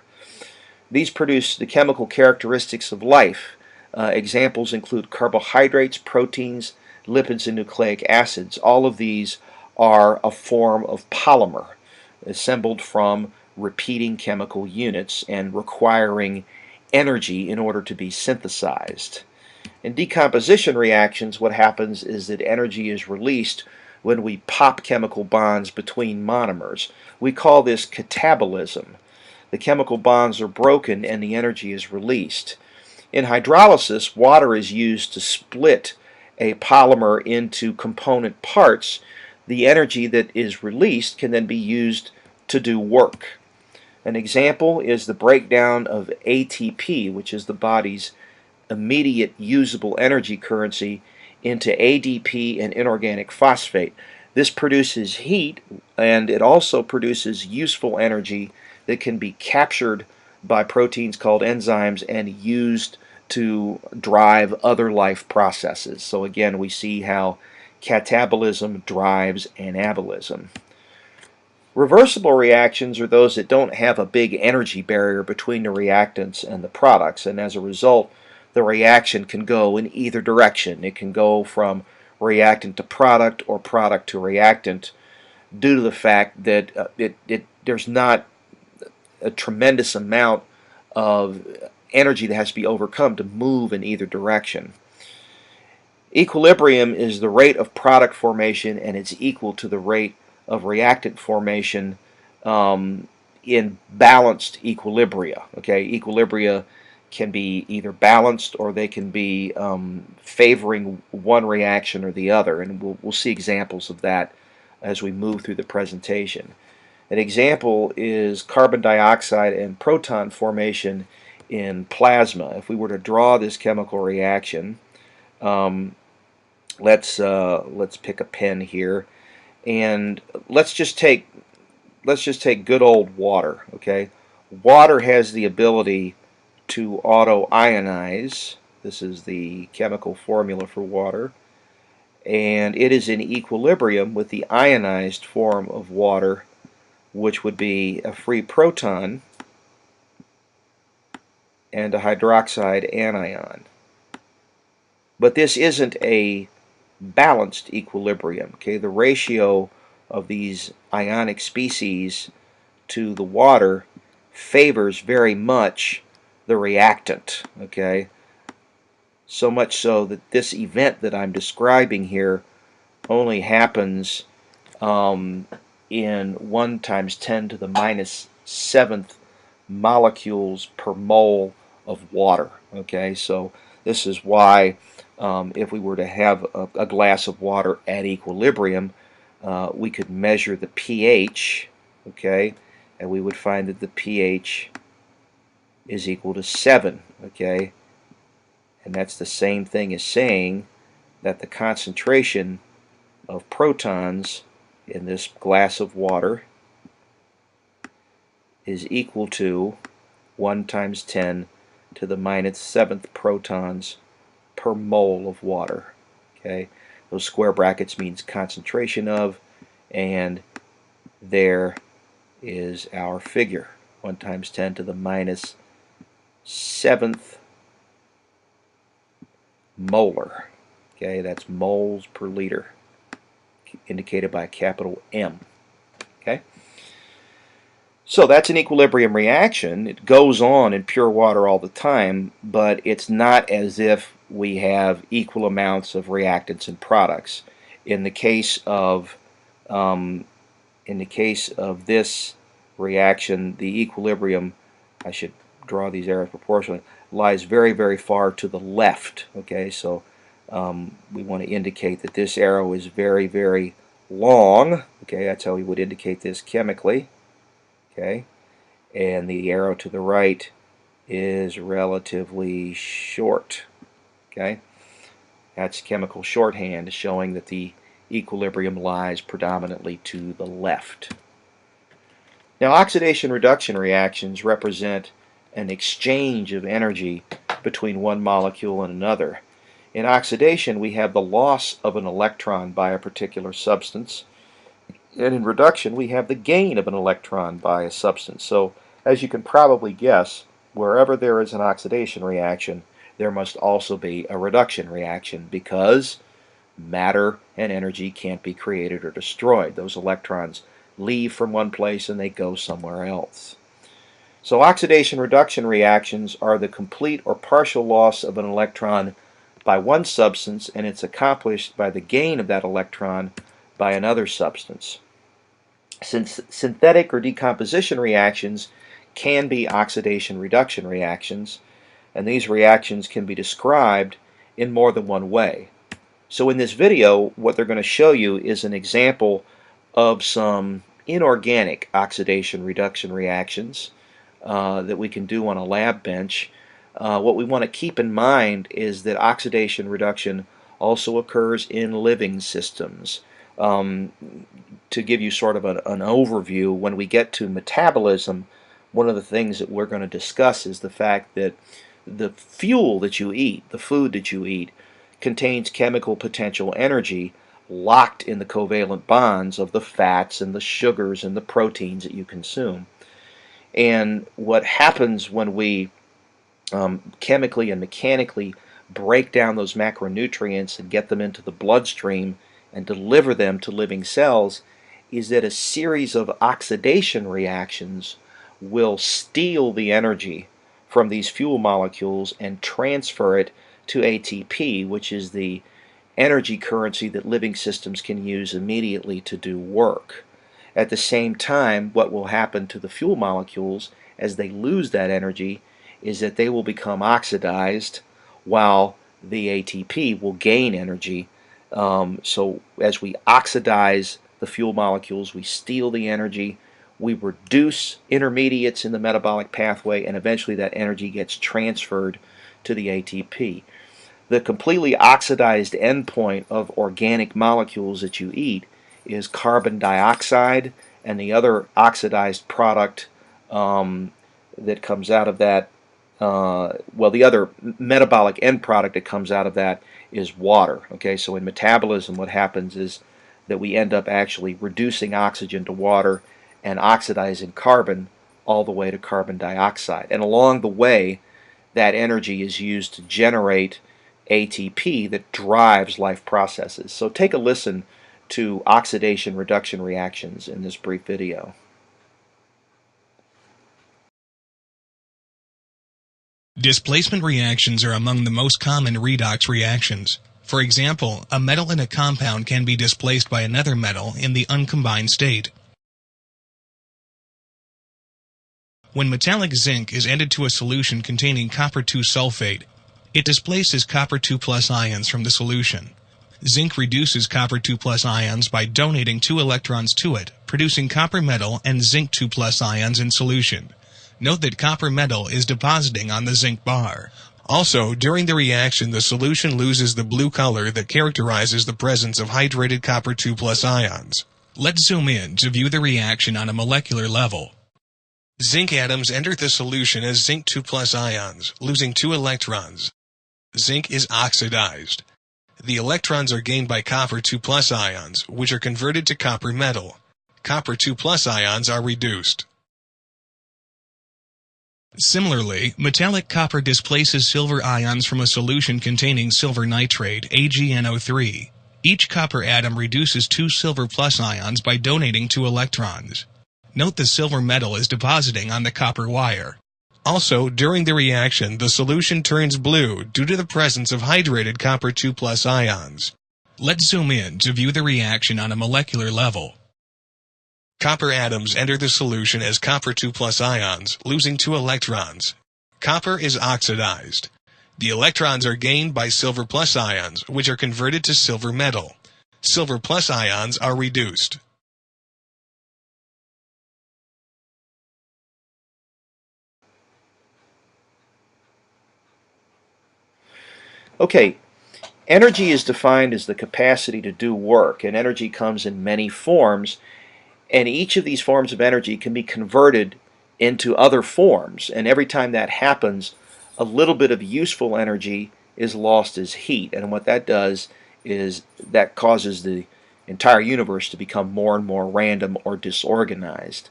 These produce the chemical characteristics of life. Examples include carbohydrates, proteins, lipids, and nucleic acids. All of these are a form of polymer assembled from repeating chemical units and requiring energy in order to be synthesized. In decomposition reactions, what happens is that energy is released when we pop chemical bonds between monomers. We call this catabolism. The chemical bonds are broken and the energy is released. In hydrolysis, water is used to split a polymer into component parts. The energy that is released can then be used to do work. An example is the breakdown of ATP, which is the body's immediate usable energy currency, into ADP and inorganic phosphate. This produces heat, and it also produces useful energy that can be captured by proteins called enzymes and used to drive other life processes. So again, we see how catabolism drives anabolism. Reversible reactions are those that don't have a big energy barrier between the reactants and the products, and as a result, the reaction can go in either direction. It can go from reactant to product or product to reactant due to the fact that there's not a tremendous amount of energy that has to be overcome to move in either direction. Equilibrium is the rate of product formation, and it's equal to the rate of reactant formation in balanced equilibria. Okay, equilibria can be either balanced or they can be favoring one reaction or the other, and we'll see examples of that as we move through the presentation. An example is carbon dioxide and proton formation in plasma. If we were to draw this chemical reaction, let's pick a pen here, and let's just take good old water. Okay, water has the ability to auto-ionize. This is the chemical formula for water, and it is in equilibrium with the ionized form of water, which would be a free proton and a hydroxide anion. But this isn't a balanced equilibrium. Okay, the ratio of these ionic species to the water favors very much the reactant. Okay, so much so that this event that I'm describing here only happens in 1 times 10 to the minus 7th molecules per mole of water. Okay, so this is why if we were to have a glass of water at equilibrium, we could measure the pH, okay, and we would find that the pH is equal to 7, okay, and that's the same thing as saying that the concentration of protons in this glass of water is equal to 1 times 10 to the minus 7th protons per mole of water. Okay, those square brackets means concentration of, and there is our figure, 1 times 10 to the minus 7th molar. Okay, that's moles per liter, indicated by a capital M. Okay. So that's an equilibrium reaction. It goes on in pure water all the time, but it's not as if we have equal amounts of reactants and products. In the case of um, this reaction, the equilibrium, I should draw these arrows proportionally, lies very, very far to the left. Okay, so we want to indicate that this arrow is very, very long. Okay, that's how we would indicate this chemically. Okay, and the arrow to the right is relatively short. Okay, that's chemical shorthand showing that the equilibrium lies predominantly to the left. Now, oxidation-reduction reactions represent an exchange of energy between one molecule and another. In oxidation, we have the loss of an electron by a particular substance, and in reduction, we have the gain of an electron by a substance. So, as you can probably guess, wherever there is an oxidation reaction, there must also be a reduction reaction, because matter and energy can't be created or destroyed. Those electrons leave from one place and they go somewhere else. So oxidation-reduction reactions are the complete or partial loss of an electron by one substance, and it's accomplished by the gain of that electron by another substance. Since synthetic or decomposition reactions can be oxidation-reduction reactions, and these reactions can be described in more than one way. So in this video, what they're going to show you is an example of some inorganic oxidation-reduction reactions that we can do on a lab bench. What we want to keep in mind is that oxidation reduction also occurs in living systems. To give you sort of an overview, when we get to metabolism, one of the things that we're going to discuss is the fact that the fuel that you eat, the food that you eat, contains chemical potential energy locked in the covalent bonds of the fats and the sugars and the proteins that you consume. And what happens when we chemically and mechanically break down those macronutrients and get them into the bloodstream and deliver them to living cells is that a series of oxidation reactions will steal the energy from these fuel molecules and transfer it to ATP, which is the energy currency that living systems can use immediately to do work. At the same time, what will happen to the fuel molecules as they lose that energy is that they will become oxidized while the ATP will gain energy. So as we oxidize the fuel molecules, we steal the energy, we reduce intermediates in the metabolic pathway, and eventually that energy gets transferred to the ATP. The completely oxidized endpoint of organic molecules that you eat is carbon dioxide, and the other oxidized product that comes out of that, the other metabolic end product that comes out of that is water. Okay, so in metabolism what happens is that we end up actually reducing oxygen to water and oxidizing carbon all the way to carbon dioxide. And along the way, that energy is used to generate ATP that drives life processes. So take a listen to oxidation reduction reactions in this brief video. Displacement reactions are among the most common redox reactions. For example, a metal in a compound can be displaced by another metal in the uncombined state. When metallic zinc is added to a solution containing copper-2 sulfate, it displaces copper-2 plus ions from the solution. Zinc reduces copper-2 plus ions by donating 2 electrons to it, producing copper metal and zinc 2 plus ions in solution. Note that copper metal is depositing on the zinc bar. Also, during the reaction, the solution loses the blue color that characterizes the presence of hydrated copper-2 plus ions. Let's zoom in to view the reaction on a molecular level. Zinc atoms enter the solution as zinc 2 plus ions, losing 2 electrons. Zinc is oxidized. The electrons are gained by copper 2 plus ions, which are converted to copper metal. Copper 2 plus ions are reduced. Similarly, metallic copper displaces silver ions from a solution containing silver nitrate, AgNO3. Each copper atom reduces 2 silver plus ions by donating 2 electrons. Note the silver metal is depositing on the copper wire. Also, during the reaction, the solution turns blue due to the presence of hydrated copper 2+ ions. Let's zoom in to view the reaction on a molecular level. Copper atoms enter the solution as copper 2+ ions, losing 2 electrons. Copper is oxidized. The electrons are gained by silver+ ions, which are converted to silver metal. Silver+ ions are reduced. Okay, energy is defined as the capacity to do work, and energy comes in many forms, and each of these forms of energy can be converted into other forms, and every time that happens, a little bit of useful energy is lost as heat, and what that does is that causes the entire universe to become more and more random or disorganized.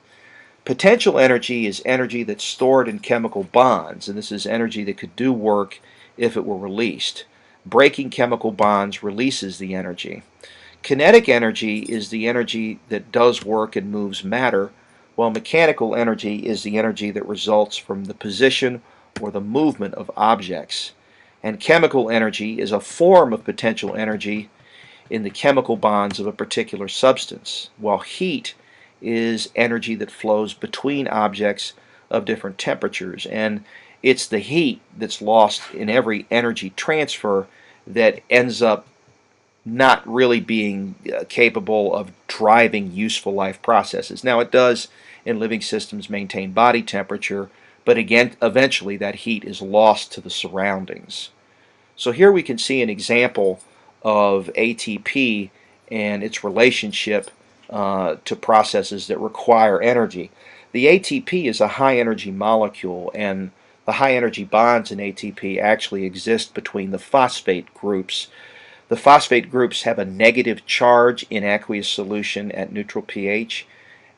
Potential energy is energy that's stored in chemical bonds, and this is energy that could do work if it were released. Breaking chemical bonds releases the energy. Kinetic energy is the energy that does work and moves matter, while mechanical energy is the energy that results from the position or the movement of objects. And chemical energy is a form of potential energy in the chemical bonds of a particular substance, while heat is energy that flows between objects of different temperatures. And it's the heat that's lost in every energy transfer that ends up not really being capable of driving useful life processes. Now, it does in living systems maintain body temperature, but again, eventually that heat is lost to the surroundings. So here we can see an example of ATP and its relationship to processes that require energy. The ATP is a high energy molecule, and the high energy bonds in ATP actually exist between the phosphate groups. The phosphate groups have a negative charge in aqueous solution at neutral pH,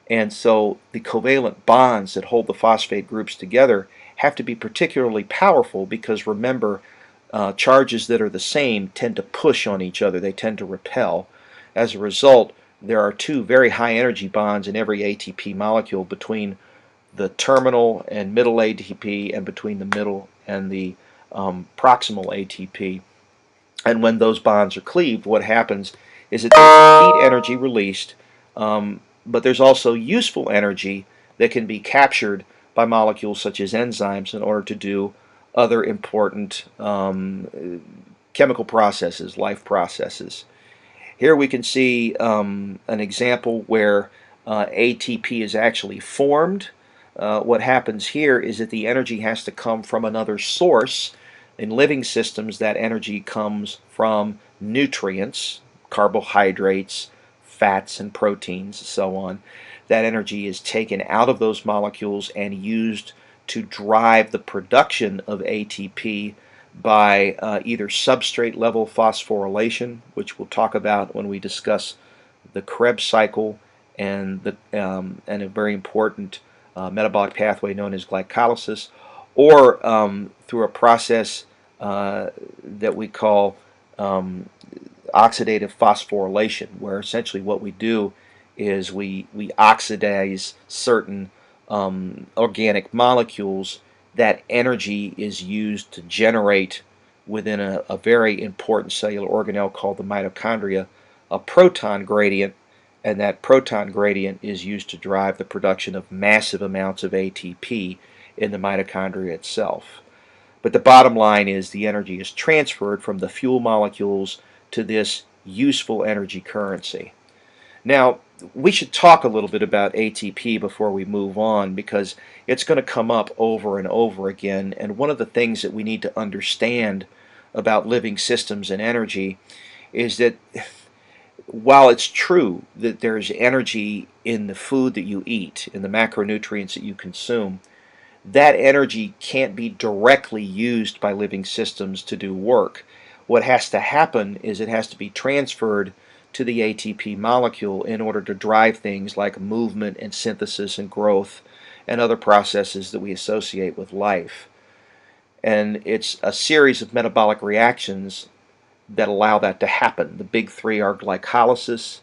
and so the covalent bonds that hold the phosphate groups together have to be particularly powerful because remember, charges that are the same tend to push on each other. They tend to repel. As a result, there are two very high energy bonds in every ATP molecule between the terminal and middle ATP and between the middle and the proximal ATP. And when those bonds are cleaved, what happens is that there's heat energy released, but there's also useful energy that can be captured by molecules such as enzymes in order to do other important chemical processes, life processes. Here we can see an example where ATP is actually formed. What happens here is that the energy has to come from another source. In living systems, that energy comes from nutrients, carbohydrates, fats, and proteins, so on. That energy is taken out of those molecules and used to drive the production of ATP by either substrate level phosphorylation, which we'll talk about when we discuss the Krebs cycle and a very important metabolic pathway known as glycolysis, or through a process that we call oxidative phosphorylation, where essentially what we do is we oxidize certain organic molecules. That energy is used to generate within a very important cellular organelle called the mitochondria a proton gradient, and that proton gradient is used to drive the production of massive amounts of ATP in the mitochondria itself. But the bottom line is the energy is transferred from the fuel molecules to this useful energy currency. Now, we should talk a little bit about ATP before we move on because it's going to come up over and over again, and one of the things that we need to understand about living systems and energy is that while it's true that there's energy in the food that you eat, in the macronutrients that you consume, that energy can't be directly used by living systems to do work. What has to happen is it has to be transferred to the ATP molecule in order to drive things like movement and synthesis and growth and other processes that we associate with life. And it's a series of metabolic reactions that allow that to happen. The big three are glycolysis,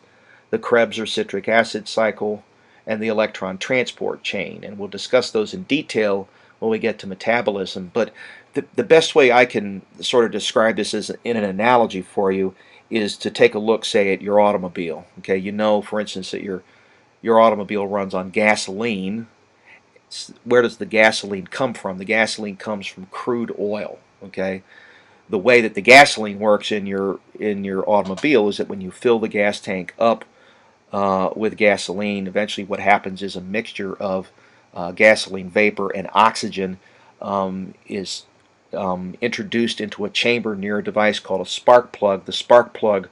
the Krebs or citric acid cycle, and the electron transport chain. And we'll discuss those in detail when we get to metabolism. But the best way I can sort of describe this as in an analogy for you is to take a look, say, at your automobile. Okay, you know, for instance, that your automobile runs on gasoline. Where does the gasoline come from? The gasoline comes from crude oil. Okay, the way that the gasoline works in your automobile is that when you fill the gas tank up with gasoline, eventually what happens is a mixture of gasoline vapor and oxygen is introduced into a chamber near a device called a spark plug. The spark plug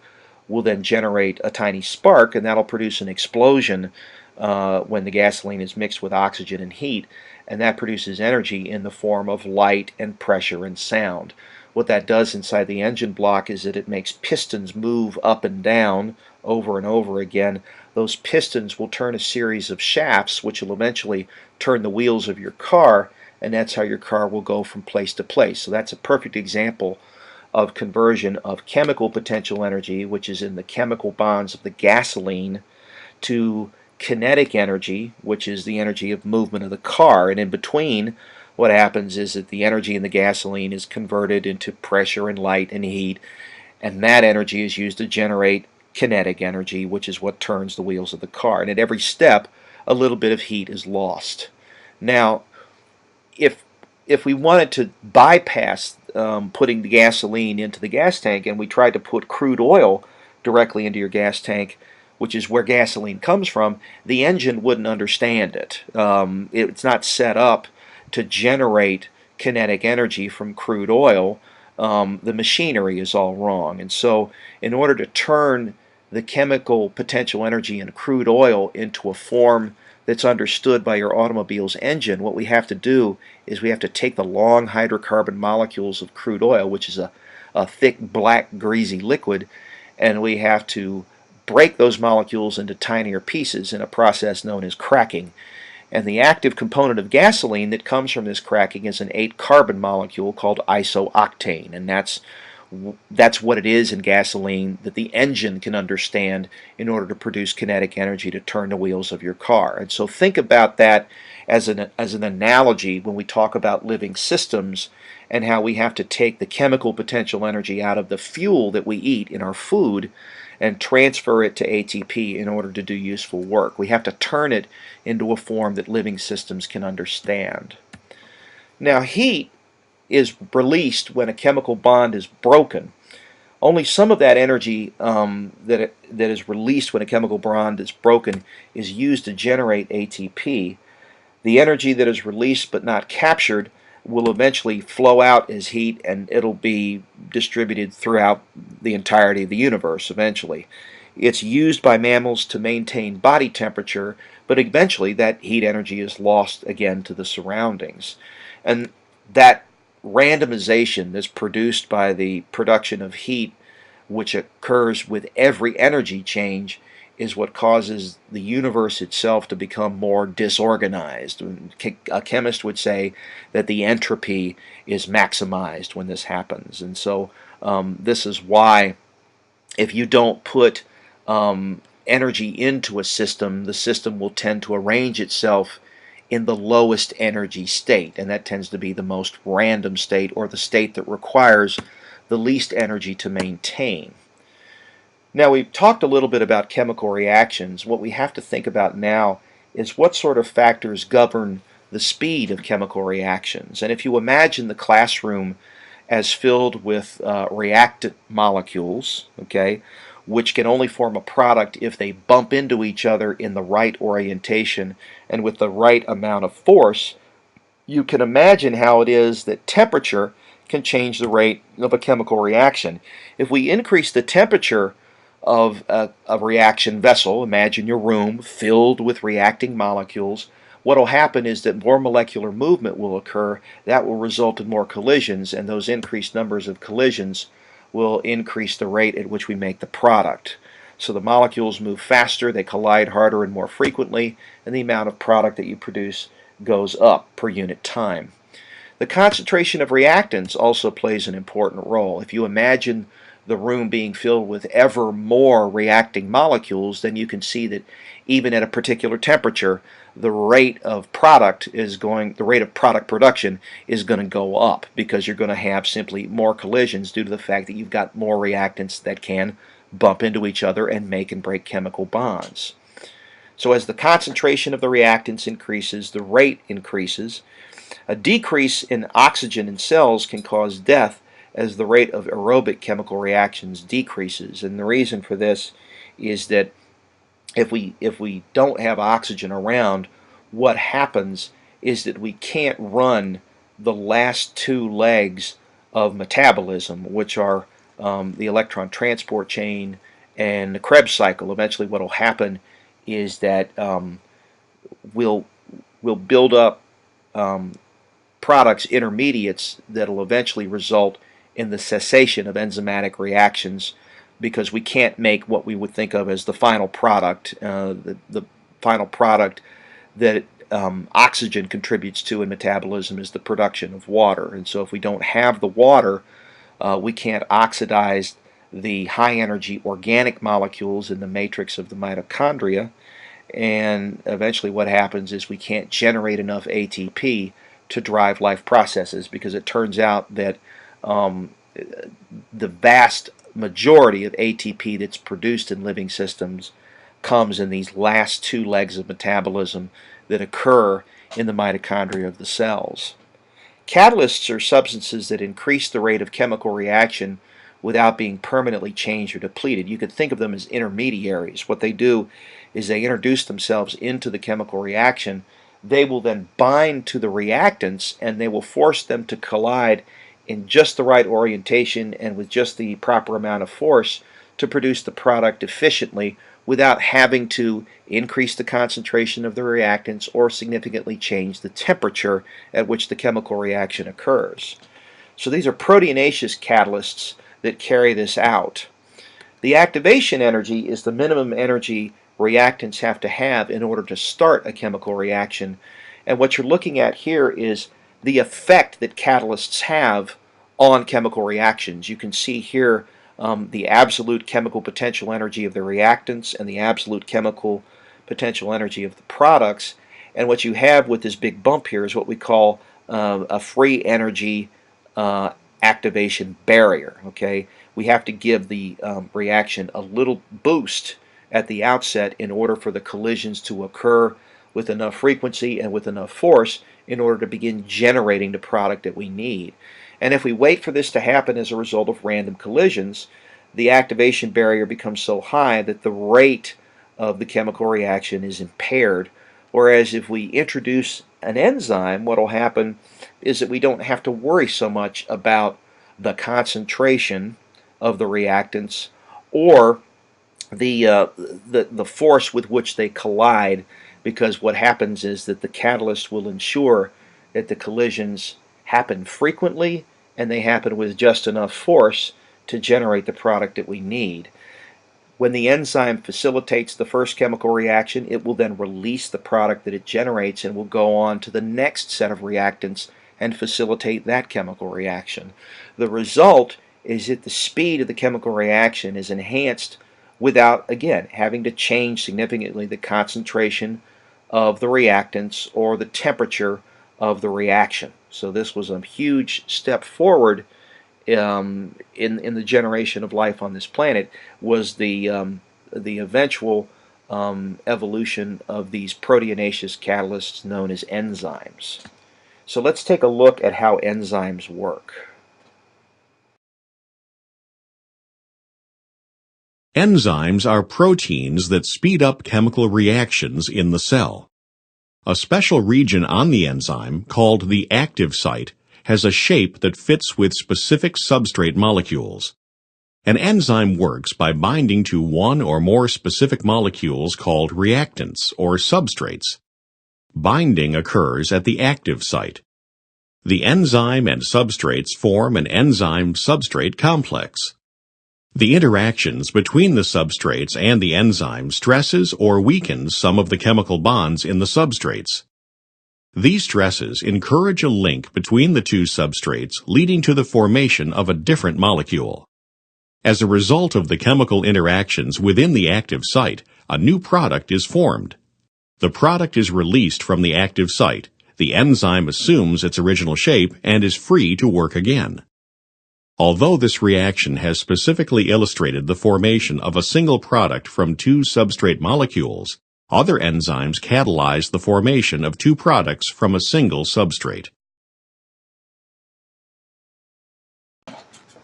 will then generate a tiny spark, and that'll produce an explosion when the gasoline is mixed with oxygen and heat, and that produces energy in the form of light and pressure and sound. What that does inside the engine block is that it makes pistons move up and down over and over again. Those pistons will turn a series of shafts which will eventually turn the wheels of your car, and that's how your car will go from place to place. So that's a perfect example of conversion of chemical potential energy, which is in the chemical bonds of the gasoline, to kinetic energy, which is the energy of movement of the car. And in between, what happens is that the energy in the gasoline is converted into pressure and light and heat, and that energy is used to generate kinetic energy, which is what turns the wheels of the car. And at every step, a little bit of heat is lost. Now, if we wanted to bypass putting the gasoline into the gas tank, and we tried to put crude oil directly into your gas tank, which is where gasoline comes from, the engine wouldn't understand it. It's not set up to generate kinetic energy from crude oil. The machinery is all wrong. And so in order to turn the chemical potential energy in crude oil into a form that's understood by your automobile's engine, what we have to do is we have to take the long hydrocarbon molecules of crude oil, which is a thick, black, greasy liquid, and we have to break those molecules into tinier pieces in a process known as cracking. And the active component of gasoline that comes from this cracking is an 8-carbon molecule called isooctane, and that's what it is in gasoline that the engine can understand in order to produce kinetic energy to turn the wheels of your car. And so think about that as an analogy when we talk about living systems and how we have to take the chemical potential energy out of the fuel that we eat in our food and transfer it to ATP in order to do useful work. We have to turn it into a form that living systems can understand. Now, heat is released when a chemical bond is broken. Only some of that energy that is released when a chemical bond is broken is used to generate ATP. The energy that is released but not captured will eventually flow out as heat, and it'll be distributed throughout the entirety of the universe eventually. It's used by mammals to maintain body temperature, but eventually that heat energy is lost again to the surroundings. And that randomization that's produced by the production of heat, which occurs with every energy change, is what causes the universe itself to become more disorganized. A chemist would say that the entropy is maximized when this happens. And so this is why if you don't put energy into a system, the system will tend to arrange itself in the lowest energy state, and that tends to be the most random state, or the state that requires the least energy to maintain. Now, we've talked a little bit about chemical reactions. What we have to think about now is what sort of factors govern the speed of chemical reactions. And if you imagine the classroom as filled with reactant molecules, okay, which can only form a product if they bump into each other in the right orientation and with the right amount of force, you can imagine how it is that temperature can change the rate of a chemical reaction. If we increase the temperature of a reaction vessel, imagine your room filled with reacting molecules, what will happen is that more molecular movement will occur. That will result in more collisions, and those increased numbers of collisions will increase the rate at which we make the product. So the molecules move faster, they collide harder and more frequently, and the amount of product that you produce goes up per unit time. The concentration of reactants also plays an important role. If you imagine the room being filled with ever more reacting molecules, then you can see that even at a particular temperature, the rate of product production is going to go up, because you're going to have simply more collisions due to the fact that you've got more reactants that can bump into each other and make and break chemical bonds. So as the concentration of the reactants increases, the rate increases. A decrease in oxygen in cells can cause death as the rate of aerobic chemical reactions decreases. And the reason for this is that if we don't have oxygen around, what happens is that we can't run the last two legs of metabolism, which are the electron transport chain and the Krebs cycle. Eventually what will happen is that we'll build up products, intermediates, that will eventually result in the cessation of enzymatic reactions, because we can't make what we would think of as the final product, the final product that oxygen contributes to in metabolism is the production of water. And so if we don't have the water, we can't oxidize the high energy organic molecules in the matrix of the mitochondria, and eventually what happens is we can't generate enough ATP to drive life processes, because it turns out that the vast majority of ATP that's produced in living systems comes in these last two legs of metabolism that occur in the mitochondria of the cells. Catalysts are substances that increase the rate of chemical reaction without being permanently changed or depleted. You could think of them as intermediaries. What they do is they introduce themselves into the chemical reaction. They will then bind to the reactants, and they will force them to collide in just the right orientation and with just the proper amount of force to produce the product efficiently without having to increase the concentration of the reactants or significantly change the temperature at which the chemical reaction occurs. So these are proteinaceous catalysts that carry this out. The activation energy is the minimum energy reactants have to have in order to start a chemical reaction. And what you're looking at here is the effect that catalysts have on chemical reactions. You can see here the absolute chemical potential energy of the reactants and the absolute chemical potential energy of the products. And what you have with this big bump here is what we call a free energy activation barrier. Okay, we have to give the reaction a little boost at the outset in order for the collisions to occur with enough frequency and with enough force in order to begin generating the product that we need. And if we wait for this to happen as a result of random collisions, the activation barrier becomes so high that the rate of the chemical reaction is impaired. Whereas if we introduce an enzyme, what will happen is that we don't have to worry so much about the concentration of the reactants or the force with which they collide, because what happens is that the catalyst will ensure that the collisions happen frequently and they happen with just enough force to generate the product that we need. When the enzyme facilitates the first chemical reaction, it will then release the product that it generates and will go on to the next set of reactants and facilitate that chemical reaction. The result is that the speed of the chemical reaction is enhanced without, again, having to change significantly the concentration of the reactants or the temperature of the reaction. So this was a huge step forward in the generation of life on this planet, was the eventual evolution of these proteinaceous catalysts known as enzymes. So let's take a look at how enzymes work. Enzymes are proteins that speed up chemical reactions in the cell. A special region on the enzyme, called the active site, has a shape that fits with specific substrate molecules. An enzyme works by binding to one or more specific molecules called reactants or substrates. Binding occurs at the active site. The enzyme and substrates form an enzyme-substrate complex. The interactions between the substrates and the enzyme stresses or weakens some of the chemical bonds in the substrates. These stresses encourage a link between the two substrates, leading to the formation of a different molecule. As a result of the chemical interactions within the active site, a new product is formed. The product is released from the active site. The enzyme assumes its original shape and is free to work again. Although this reaction has specifically illustrated the formation of a single product from two substrate molecules, other enzymes catalyze the formation of two products from a single substrate.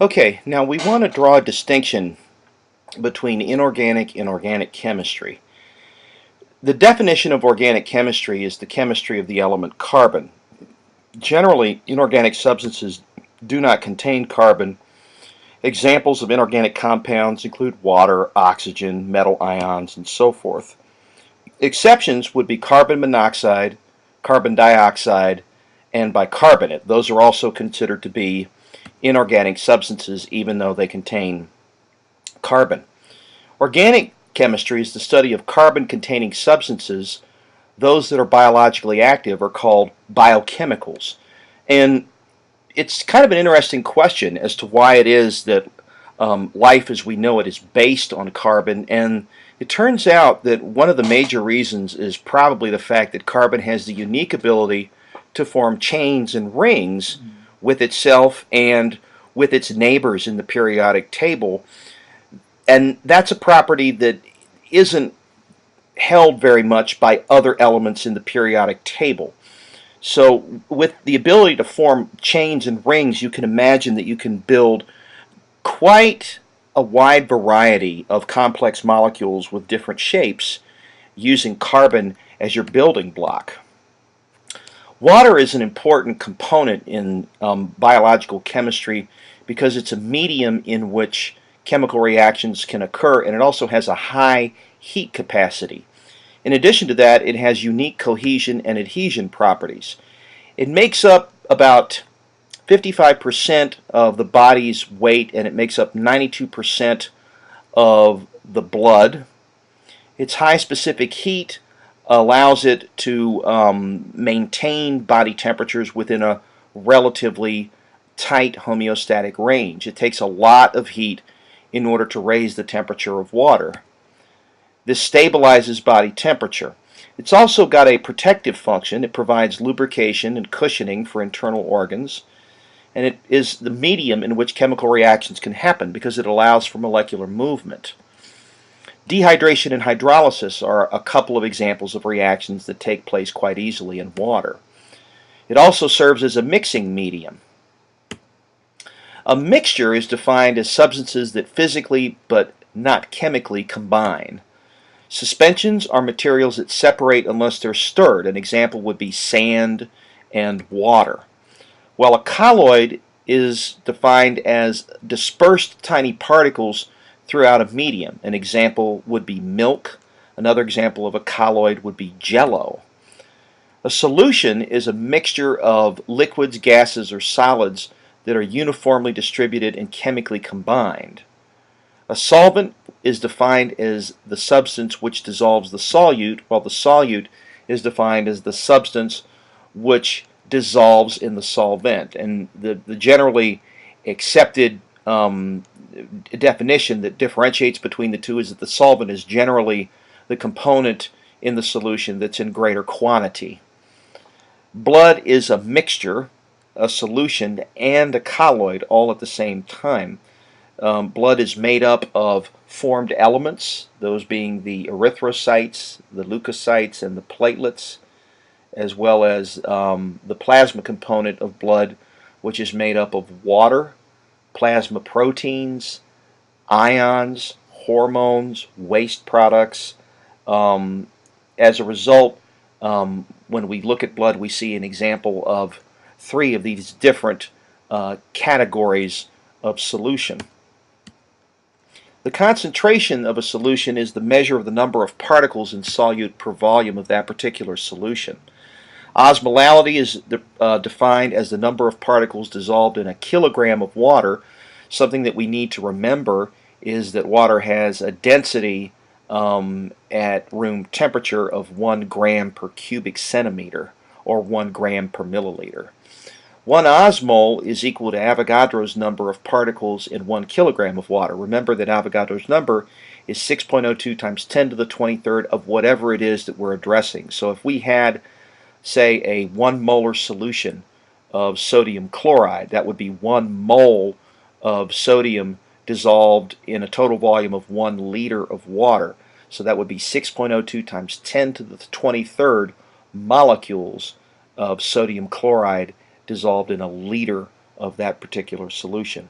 Okay, now we want to draw a distinction between inorganic and organic chemistry. The definition of organic chemistry is the chemistry of the element carbon. Generally, inorganic substances do not contain carbon. Examples of inorganic compounds include water, oxygen, metal ions, and so forth. Exceptions would be carbon monoxide, carbon dioxide, and bicarbonate. Those are also considered to be inorganic substances even though they contain carbon. Organic chemistry is the study of carbon-containing substances. Those that are biologically active are called biochemicals. And it's kind of an interesting question as to why it is that life as we know it is based on carbon, and it turns out that one of the major reasons is probably the fact that carbon has the unique ability to form chains and rings with itself and with its neighbors in the periodic table, and that's a property that isn't held very much by other elements in the periodic table. So with the ability to form chains and rings, you can imagine that you can build quite a wide variety of complex molecules with different shapes using carbon as your building block. Water is an important component in biological chemistry because it's a medium in which chemical reactions can occur, and it also has a high heat capacity. In addition to that, it has unique cohesion and adhesion properties. It makes up about 55% of the body's weight, and it makes up 92% of the blood. Its high specific heat allows it to maintain body temperatures within a relatively tight homeostatic range. It takes a lot of heat in order to raise the temperature of water. This stabilizes body temperature. It's also got a protective function. It provides lubrication and cushioning for internal organs, and it is the medium in which chemical reactions can happen because it allows for molecular movement. Dehydration and hydrolysis are a couple of examples of reactions that take place quite easily in water. It also serves as a mixing medium. A mixture is defined as substances that physically but not chemically combine. Suspensions are materials that separate unless they're stirred. An example would be sand and water. While a colloid is defined as dispersed tiny particles throughout a medium. An example would be milk. Another example of a colloid would be jello. A solution is a mixture of liquids, gases, or solids that are uniformly distributed and chemically combined. A solvent is defined as the substance which dissolves the solute, while the solute is defined as the substance which dissolves in the solvent. And the generally accepted definition that differentiates between the two is that the solvent is generally the component in the solution that's in greater quantity. Blood is a mixture, a solution, and a colloid all at the same time. Blood is made up of formed elements, those being the erythrocytes, the leukocytes, and the platelets, as well as the plasma component of blood, which is made up of water, plasma proteins, ions, hormones, waste products. As a result, when we look at blood, we see an example of three of these different categories of solution. The concentration of a solution is the measure of the number of particles in solute per volume of that particular solution. Osmolality is defined as the number of particles dissolved in a kilogram of water. Something that we need to remember is that water has a density at room temperature of 1 gram per cubic centimeter, or 1 gram per milliliter. 1 osmol is equal to Avogadro's number of particles in 1 kilogram of water. Remember that Avogadro's number is 6.02 times 10 to the 23rd of whatever it is that we're addressing. So if we had, say, a 1 molar solution of sodium chloride, that would be 1 mole of sodium dissolved in a total volume of 1 liter of water. So that would be 6.02 times 10 to the 23rd molecules of sodium chloride dissolved in a liter of that particular solution.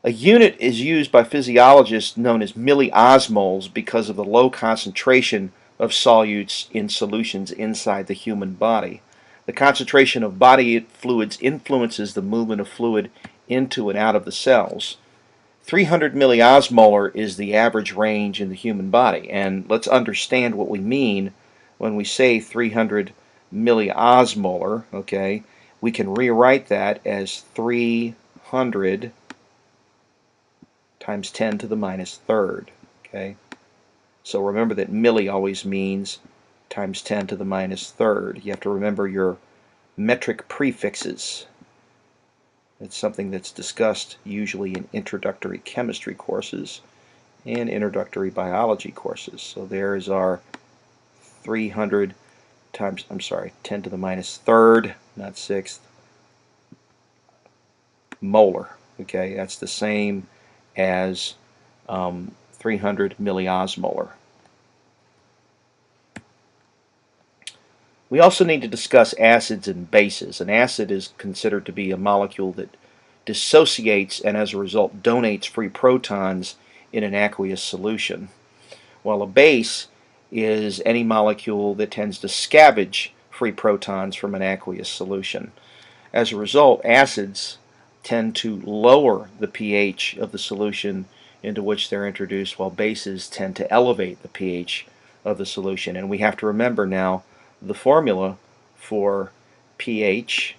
A unit is used by physiologists known as milliosmoles because of the low concentration of solutes in solutions inside the human body. The concentration of body fluids influences the movement of fluid into and out of the cells. 300 milliosmolar is the average range in the human body, and let's understand what we mean when we say 300 milliosmolar. Okay, we can rewrite that as 300 times 10 to the minus third. Okay, so remember that milli always means times 10 to the minus third. You have to remember your metric prefixes. It's something that's discussed usually in introductory chemistry courses and introductory biology courses. So there is our 300 times, 10 to the minus third, not sixth, molar. Okay, that's the same as 300 milliosmolar. We also need to discuss acids and bases. An acid is considered to be a molecule that dissociates and as a result donates free protons in an aqueous solution, while a base is any molecule that tends to scavenge free protons from an aqueous solution. As a result, acids tend to lower the pH of the solution into which they're introduced, while bases tend to elevate the pH of the solution. And we have to remember now the formula for pH.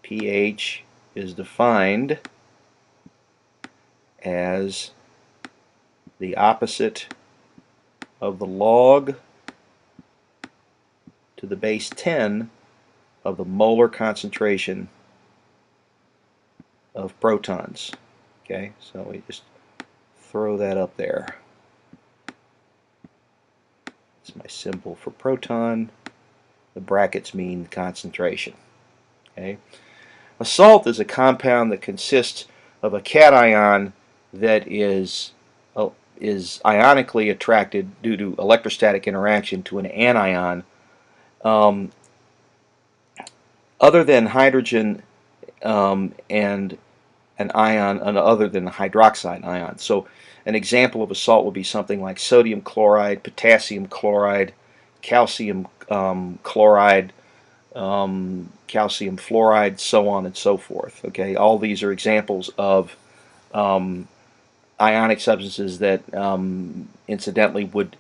pH is defined as the opposite of the log to the base 10 of the molar concentration of protons. Okay, so we just throw that up there. It's my symbol for proton. The brackets mean concentration. Okay, a salt is a compound that consists of a cation that is ionically attracted due to electrostatic interaction to an anion. Other than hydrogen and an ion other than the hydroxide ion. So an example of a salt would be something like sodium chloride, potassium chloride, calcium chloride, calcium fluoride, so on and so forth. Okay, all these are examples of ionic substances that incidentally would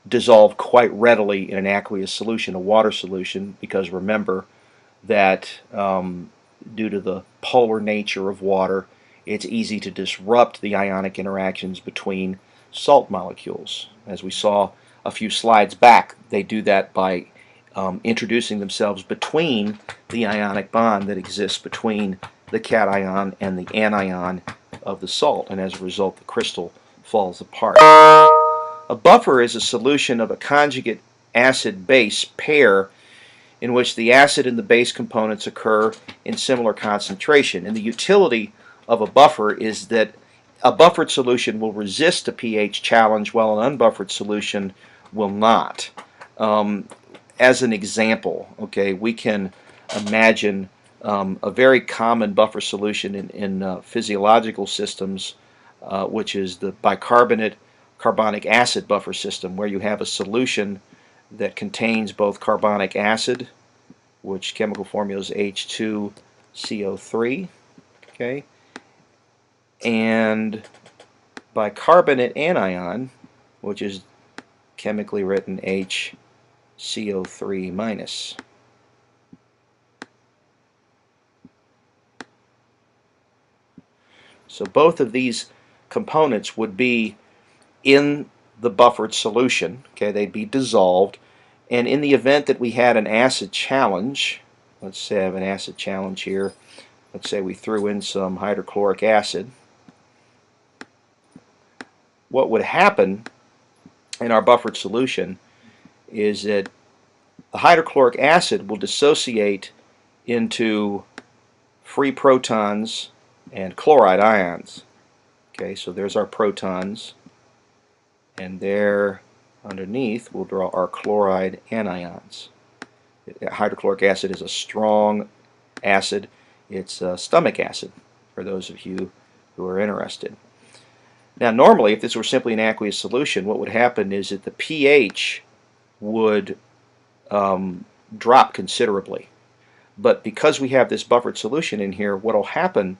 dissolve quite readily in an aqueous solution, a water solution, because remember that due to the polar nature of water, it's easy to disrupt the ionic interactions between salt molecules. As we saw a few slides back, they do that by introducing themselves between the ionic bond that exists between the cation and the anion of the salt, and as a result the crystal falls apart. A buffer is a solution of a conjugate acid-base pair in which the acid and the base components occur in similar concentration. And the utility of a buffer is that a buffered solution will resist a pH challenge while an unbuffered solution will not. As an example, okay, we can imagine a very common buffer solution in physiological systems, which is the bicarbonate carbonic acid buffer system, where you have a solution that contains both carbonic acid, which chemical formula is H2CO3, okay, and bicarbonate anion, which is chemically written HCO3 minus. So both of these components would be in the buffered solution. Okay, they'd be dissolved, and in the event that we had an acid challenge, let's say I have an acid challenge here. Let's say we threw in some hydrochloric acid. What would happen in our buffered solution is that the hydrochloric acid will dissociate into free protons and chloride ions. Okay, so there's our protons, and there underneath we'll draw our chloride anions. Hydrochloric acid is a strong acid. It's stomach acid, for those of you who are interested. Now normally, if this were simply an aqueous solution, what would happen is that the pH would drop considerably. But because we have this buffered solution in here, what will happen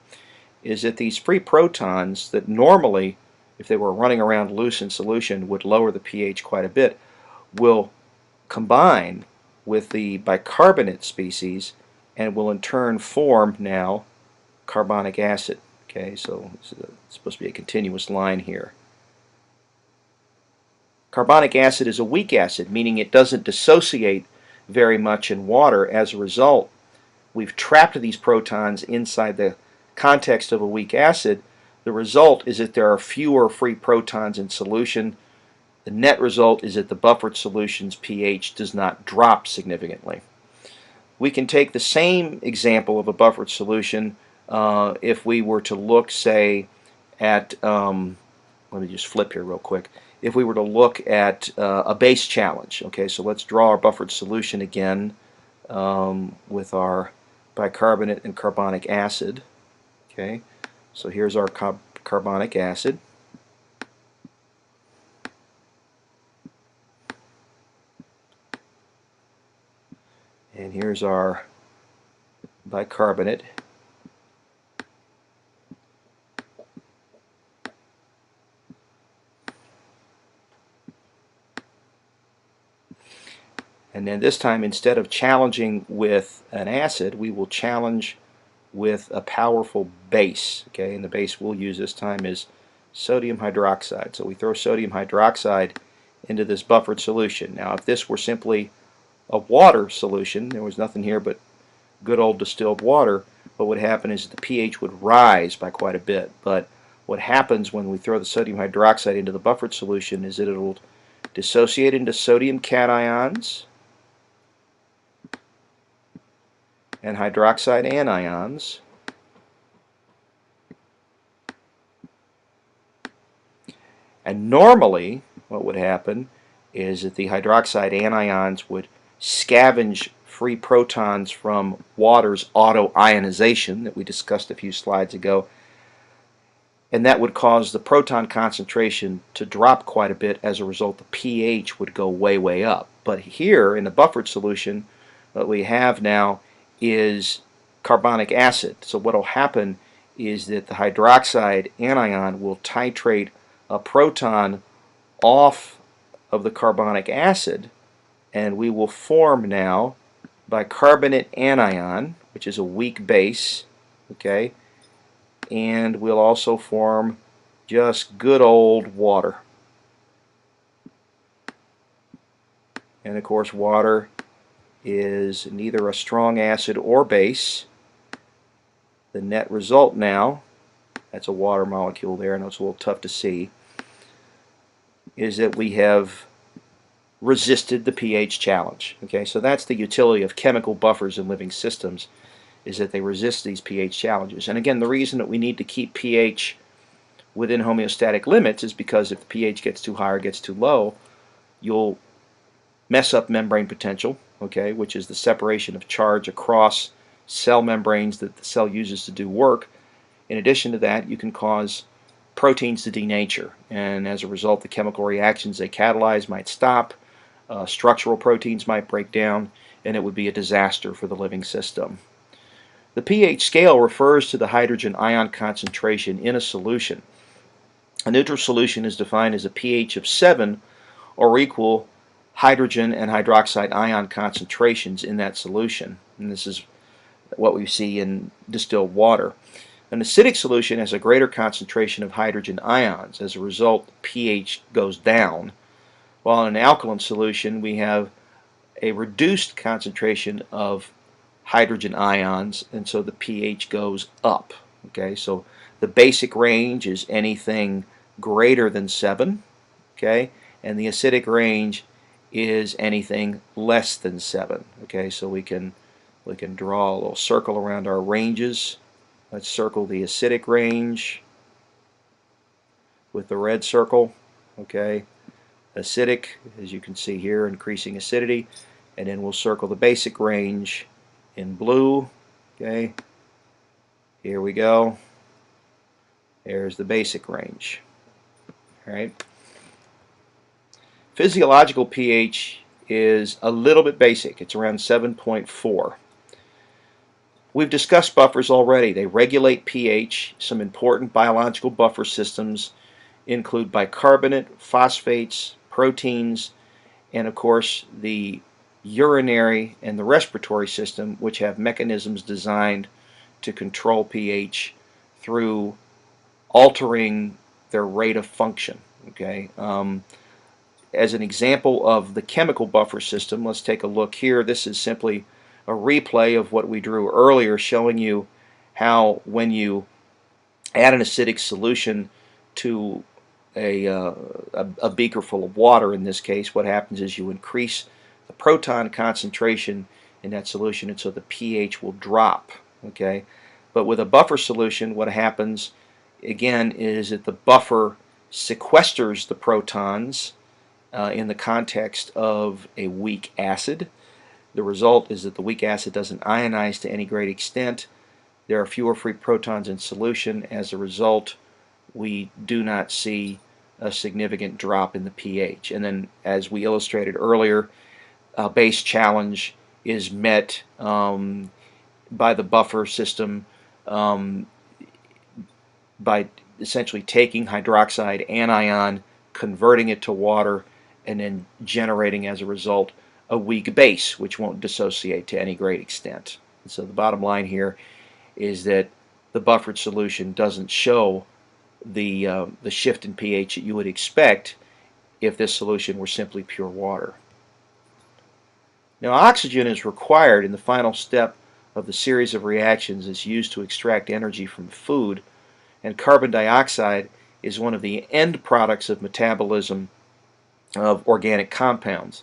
is that these free protons that normally, if they were running around loose in solution, would lower the pH quite a bit, will combine with the bicarbonate species and will in turn form now carbonic acid. Okay, so it's supposed to be a continuous line here. Carbonic acid is a weak acid, meaning it doesn't dissociate very much in water. As a result, we've trapped these protons inside the context of a weak acid. The result is that there are fewer free protons in solution. The net result is that the buffered solution's pH does not drop significantly. We can take the same example of a buffered solution if we were to look, say, at, let me just flip here real quick. If we were to look at a base challenge, okay, so let's draw our buffered solution again with our bicarbonate and carbonic acid. Okay, so here's our carbonic acid. And here's our bicarbonate. And then this time, instead of challenging with an acid, we will challenge with a powerful base. Okay, and the base we'll use this time is sodium hydroxide. So we throw sodium hydroxide into this buffered solution. Now, if this were simply a water solution, there was nothing here but good old distilled water, what would happen is the pH would rise by quite a bit. But what happens when we throw the sodium hydroxide into the buffered solution is that it will dissociate into sodium cations and hydroxide anions, and normally what would happen is that the hydroxide anions would scavenge free protons from water's autoionization that we discussed a few slides ago, and that would cause the proton concentration to drop quite a bit. As a result, the pH would go way up. But here in the buffered solution, what we have now is carbonic acid. So what will happen is that the hydroxide anion will titrate a proton off of the carbonic acid, and we will form now bicarbonate anion, which is a weak base, okay, and we'll also form just good old water. And of course, water is neither a strong acid or base. The net result now, that's a water molecule there, I know it's a little tough to see, is that we have resisted the pH challenge. Okay, so that's the utility of chemical buffers in living systems, is that they resist these pH challenges. And again, the reason that we need to keep pH within homeostatic limits is because if the pH gets too high or gets too low, you'll mess up membrane potential, okay, which is the separation of charge across cell membranes that the cell uses to do work. In addition to that, you can cause proteins to denature, and as a result, the chemical reactions they catalyze might stop, structural proteins might break down, and it would be a disaster for the living system. The pH scale refers to the hydrogen ion concentration in a solution. A neutral solution is defined as a pH of 7 or equal hydrogen and hydroxide ion concentrations in that solution. And this is what we see in distilled water. An acidic solution has a greater concentration of hydrogen ions. As a result, pH goes down. While in an alkaline solution, we have a reduced concentration of hydrogen ions, and so the pH goes up. Okay, so the basic range is anything greater than 7, okay, and the acidic range is anything less than 7. Okay, so we can draw a little circle around our ranges. Let's circle the acidic range with the red circle. Okay, acidic, as you can see here, increasing acidity, and then we'll circle the basic range in blue. Okay, here we go. There's the basic range. All right. Physiological pH is a little bit basic. It's around 7.4. We've discussed buffers already. They regulate pH. Some important biological buffer systems include bicarbonate, phosphates, proteins, and of course the urinary and the respiratory system, which have mechanisms designed to control pH through altering their rate of function. Okay. As an example of the chemical buffer system, let's take a look here. This is simply a replay of what we drew earlier, showing you how when you add an acidic solution to a beaker full of water, in this case, what happens is you increase the proton concentration in that solution, and so the pH will drop. Okay, but with a buffer solution, what happens again is that the buffer sequesters the protons in the context of a weak acid. The result is that the weak acid doesn't ionize to any great extent. There are fewer free protons in solution. As a result, we do not see a significant drop in the pH. And then, as we illustrated earlier, base challenge is met by the buffer system by essentially taking hydroxide anion, converting it to water, and then generating as a result a weak base, which won't dissociate to any great extent. And so the bottom line here is that the buffered solution doesn't show the shift in pH that you would expect if this solution were simply pure water. Now, oxygen is required in the final step of the series of reactions that's used to extract energy from food, and carbon dioxide is one of the end products of metabolism of organic compounds.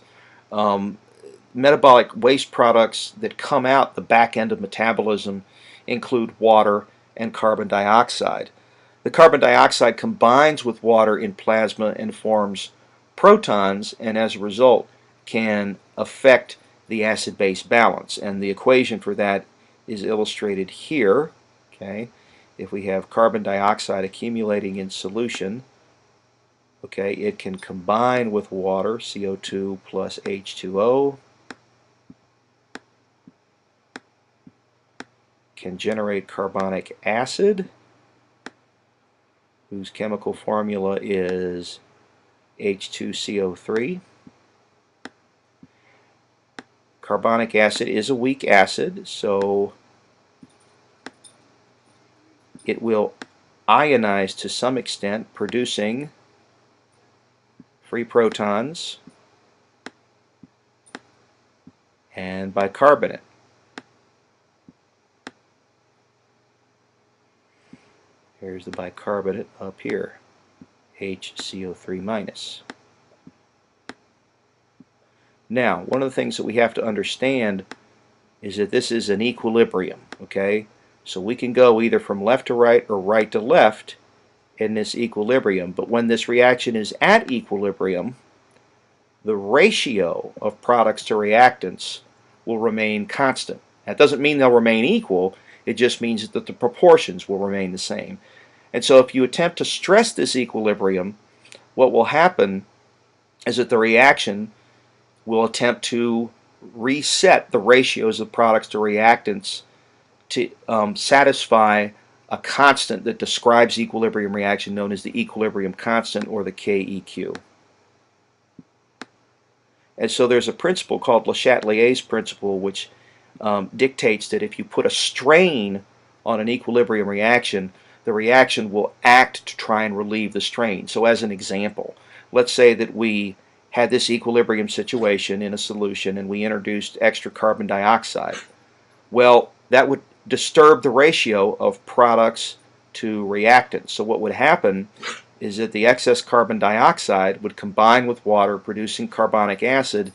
Metabolic waste products that come out the back end of metabolism include water and carbon dioxide. The carbon dioxide combines with water in plasma and forms protons, and as a result can affect the acid-base balance. And the equation for that is illustrated here. Okay, if we have carbon dioxide accumulating in solution, okay, it can combine with water, CO2 plus H2O, can generate carbonic acid, whose chemical formula is H2CO3. Carbonic acid is a weak acid, so it will ionize to some extent, producing free protons and bicarbonate. Here's the bicarbonate up here, HCO3 minus. Now, one of the things that we have to understand is that this is an equilibrium, okay? So we can go either from left to right or right to left in this equilibrium, but when this reaction is at equilibrium, the ratio of products to reactants will remain constant. That doesn't mean they'll remain equal, it just means that the proportions will remain the same. And so if you attempt to stress this equilibrium, what will happen is that the reaction will attempt to reset the ratios of products to reactants to satisfy a constant that describes equilibrium reaction known as the equilibrium constant, or the KEQ. And so there's a principle called Le Chatelier's principle, which dictates that if you put a strain on an equilibrium reaction, the reaction will act to try and relieve the strain. So as an example, let's say that we had this equilibrium situation in a solution and we introduced extra carbon dioxide. Well, that would disturb the ratio of products to reactants. So what would happen is that the excess carbon dioxide would combine with water, producing carbonic acid,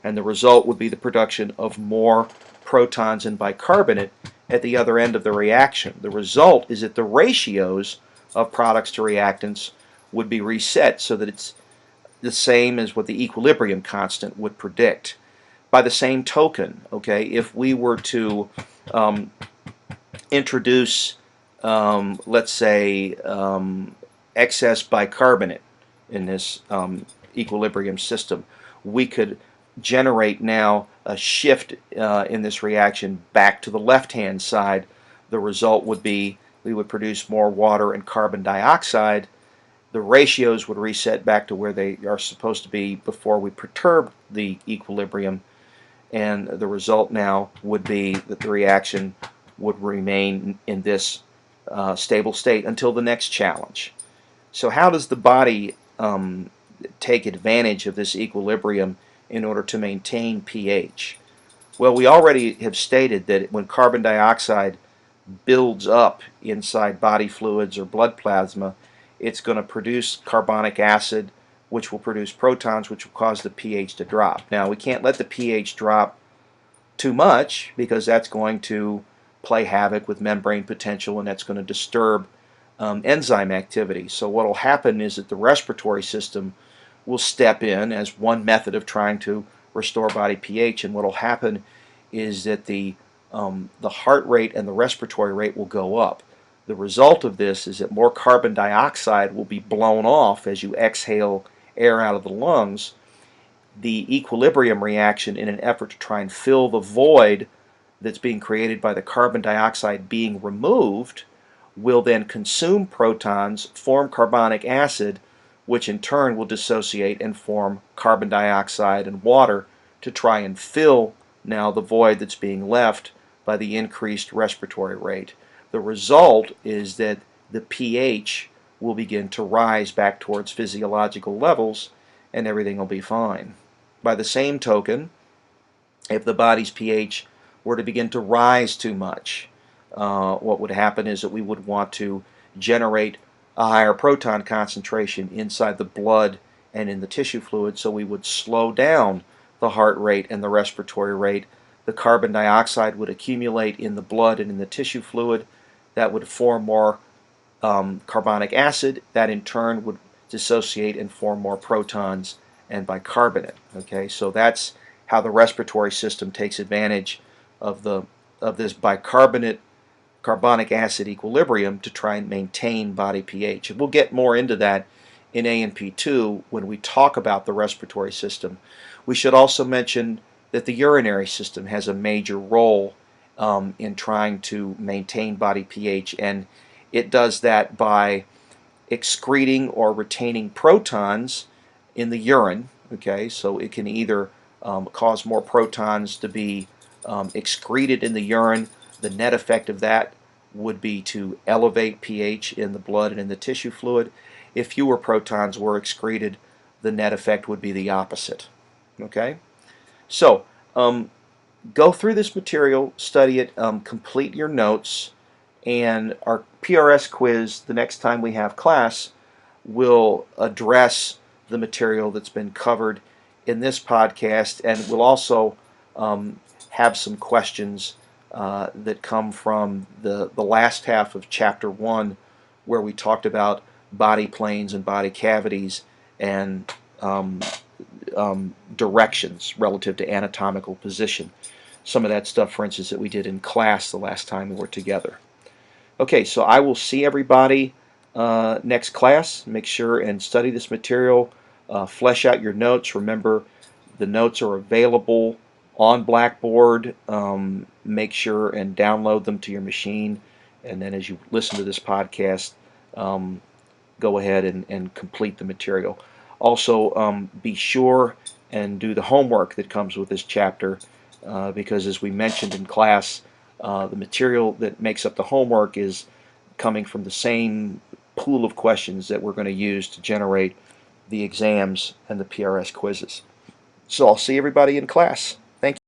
and the result would be the production of more protons and bicarbonate at the other end of the reaction. The result is that the ratios of products to reactants would be reset so that it's the same as what the equilibrium constant would predict. By the same token, okay, if we were to um, introduce, let's say, excess bicarbonate in this equilibrium system, we could generate now a shift in this reaction back to the left-hand side. The result would be we would produce more water and carbon dioxide. The ratios would reset back to where they are supposed to be before we perturbed the equilibrium, and the result now would be that the reaction would remain in this stable state until the next challenge. So how does the body take advantage of this equilibrium in order to maintain pH? Well, we already have stated that when carbon dioxide builds up inside body fluids or blood plasma, it's going to produce carbonic acid, which will produce protons, which will cause the pH to drop. Now, we can't let the pH drop too much because that's going to play havoc with membrane potential, and that's going to disturb enzyme activity. So what will happen is that the respiratory system will step in as one method of trying to restore body pH, and what will happen is that the heart rate and the respiratory rate will go up. The result of this is that more carbon dioxide will be blown off as you exhale air out of the lungs. The equilibrium reaction, in an effort to try and fill the void that's being created by the carbon dioxide being removed, will then consume protons, form carbonic acid, which in turn will dissociate and form carbon dioxide and water to try and fill now the void that's being left by the increased respiratory rate. The result is that the pH will begin to rise back towards physiological levels and everything will be fine. By the same token, if the body's pH were to begin to rise too much, what would happen is that we would want to generate a higher proton concentration inside the blood and in the tissue fluid, so we would slow down the heart rate and the respiratory rate. The carbon dioxide would accumulate in the blood and in the tissue fluid. That would form more carbonic acid. That in turn would dissociate and form more protons and bicarbonate. Okay, so that's how the respiratory system takes advantage of this bicarbonate carbonic acid equilibrium to try and maintain body pH. And we'll get more into that in A&P2 when we talk about the respiratory system. We should also mention that the urinary system has a major role in trying to maintain body pH, and it does that by excreting or retaining protons in the urine. Okay, so it can either cause more protons to be excreted in the urine. The net effect of that would be to elevate pH in the blood and in the tissue fluid. If fewer protons were excreted, the net effect would be the opposite. Okay, so go through this material, study it, complete your notes, and our PRS quiz the next time we have class will address the material that's been covered in this podcast, and we'll also have some questions that come from the last half of Chapter 1, where we talked about body planes and body cavities and directions relative to anatomical position. Some of that stuff, for instance, that we did in class the last time we were together. Okay, so I will see everybody next class. Make sure and study this material. Flesh out your notes. Remember, the notes are available on Blackboard. Make sure and download them to your machine. And then as you listen to this podcast, go ahead and complete the material. Also, be sure and do the homework that comes with this chapter, because as we mentioned in class, the material that makes up the homework is coming from the same pool of questions that we're going to use to generate the exams and the PRS quizzes. So I'll see everybody in class.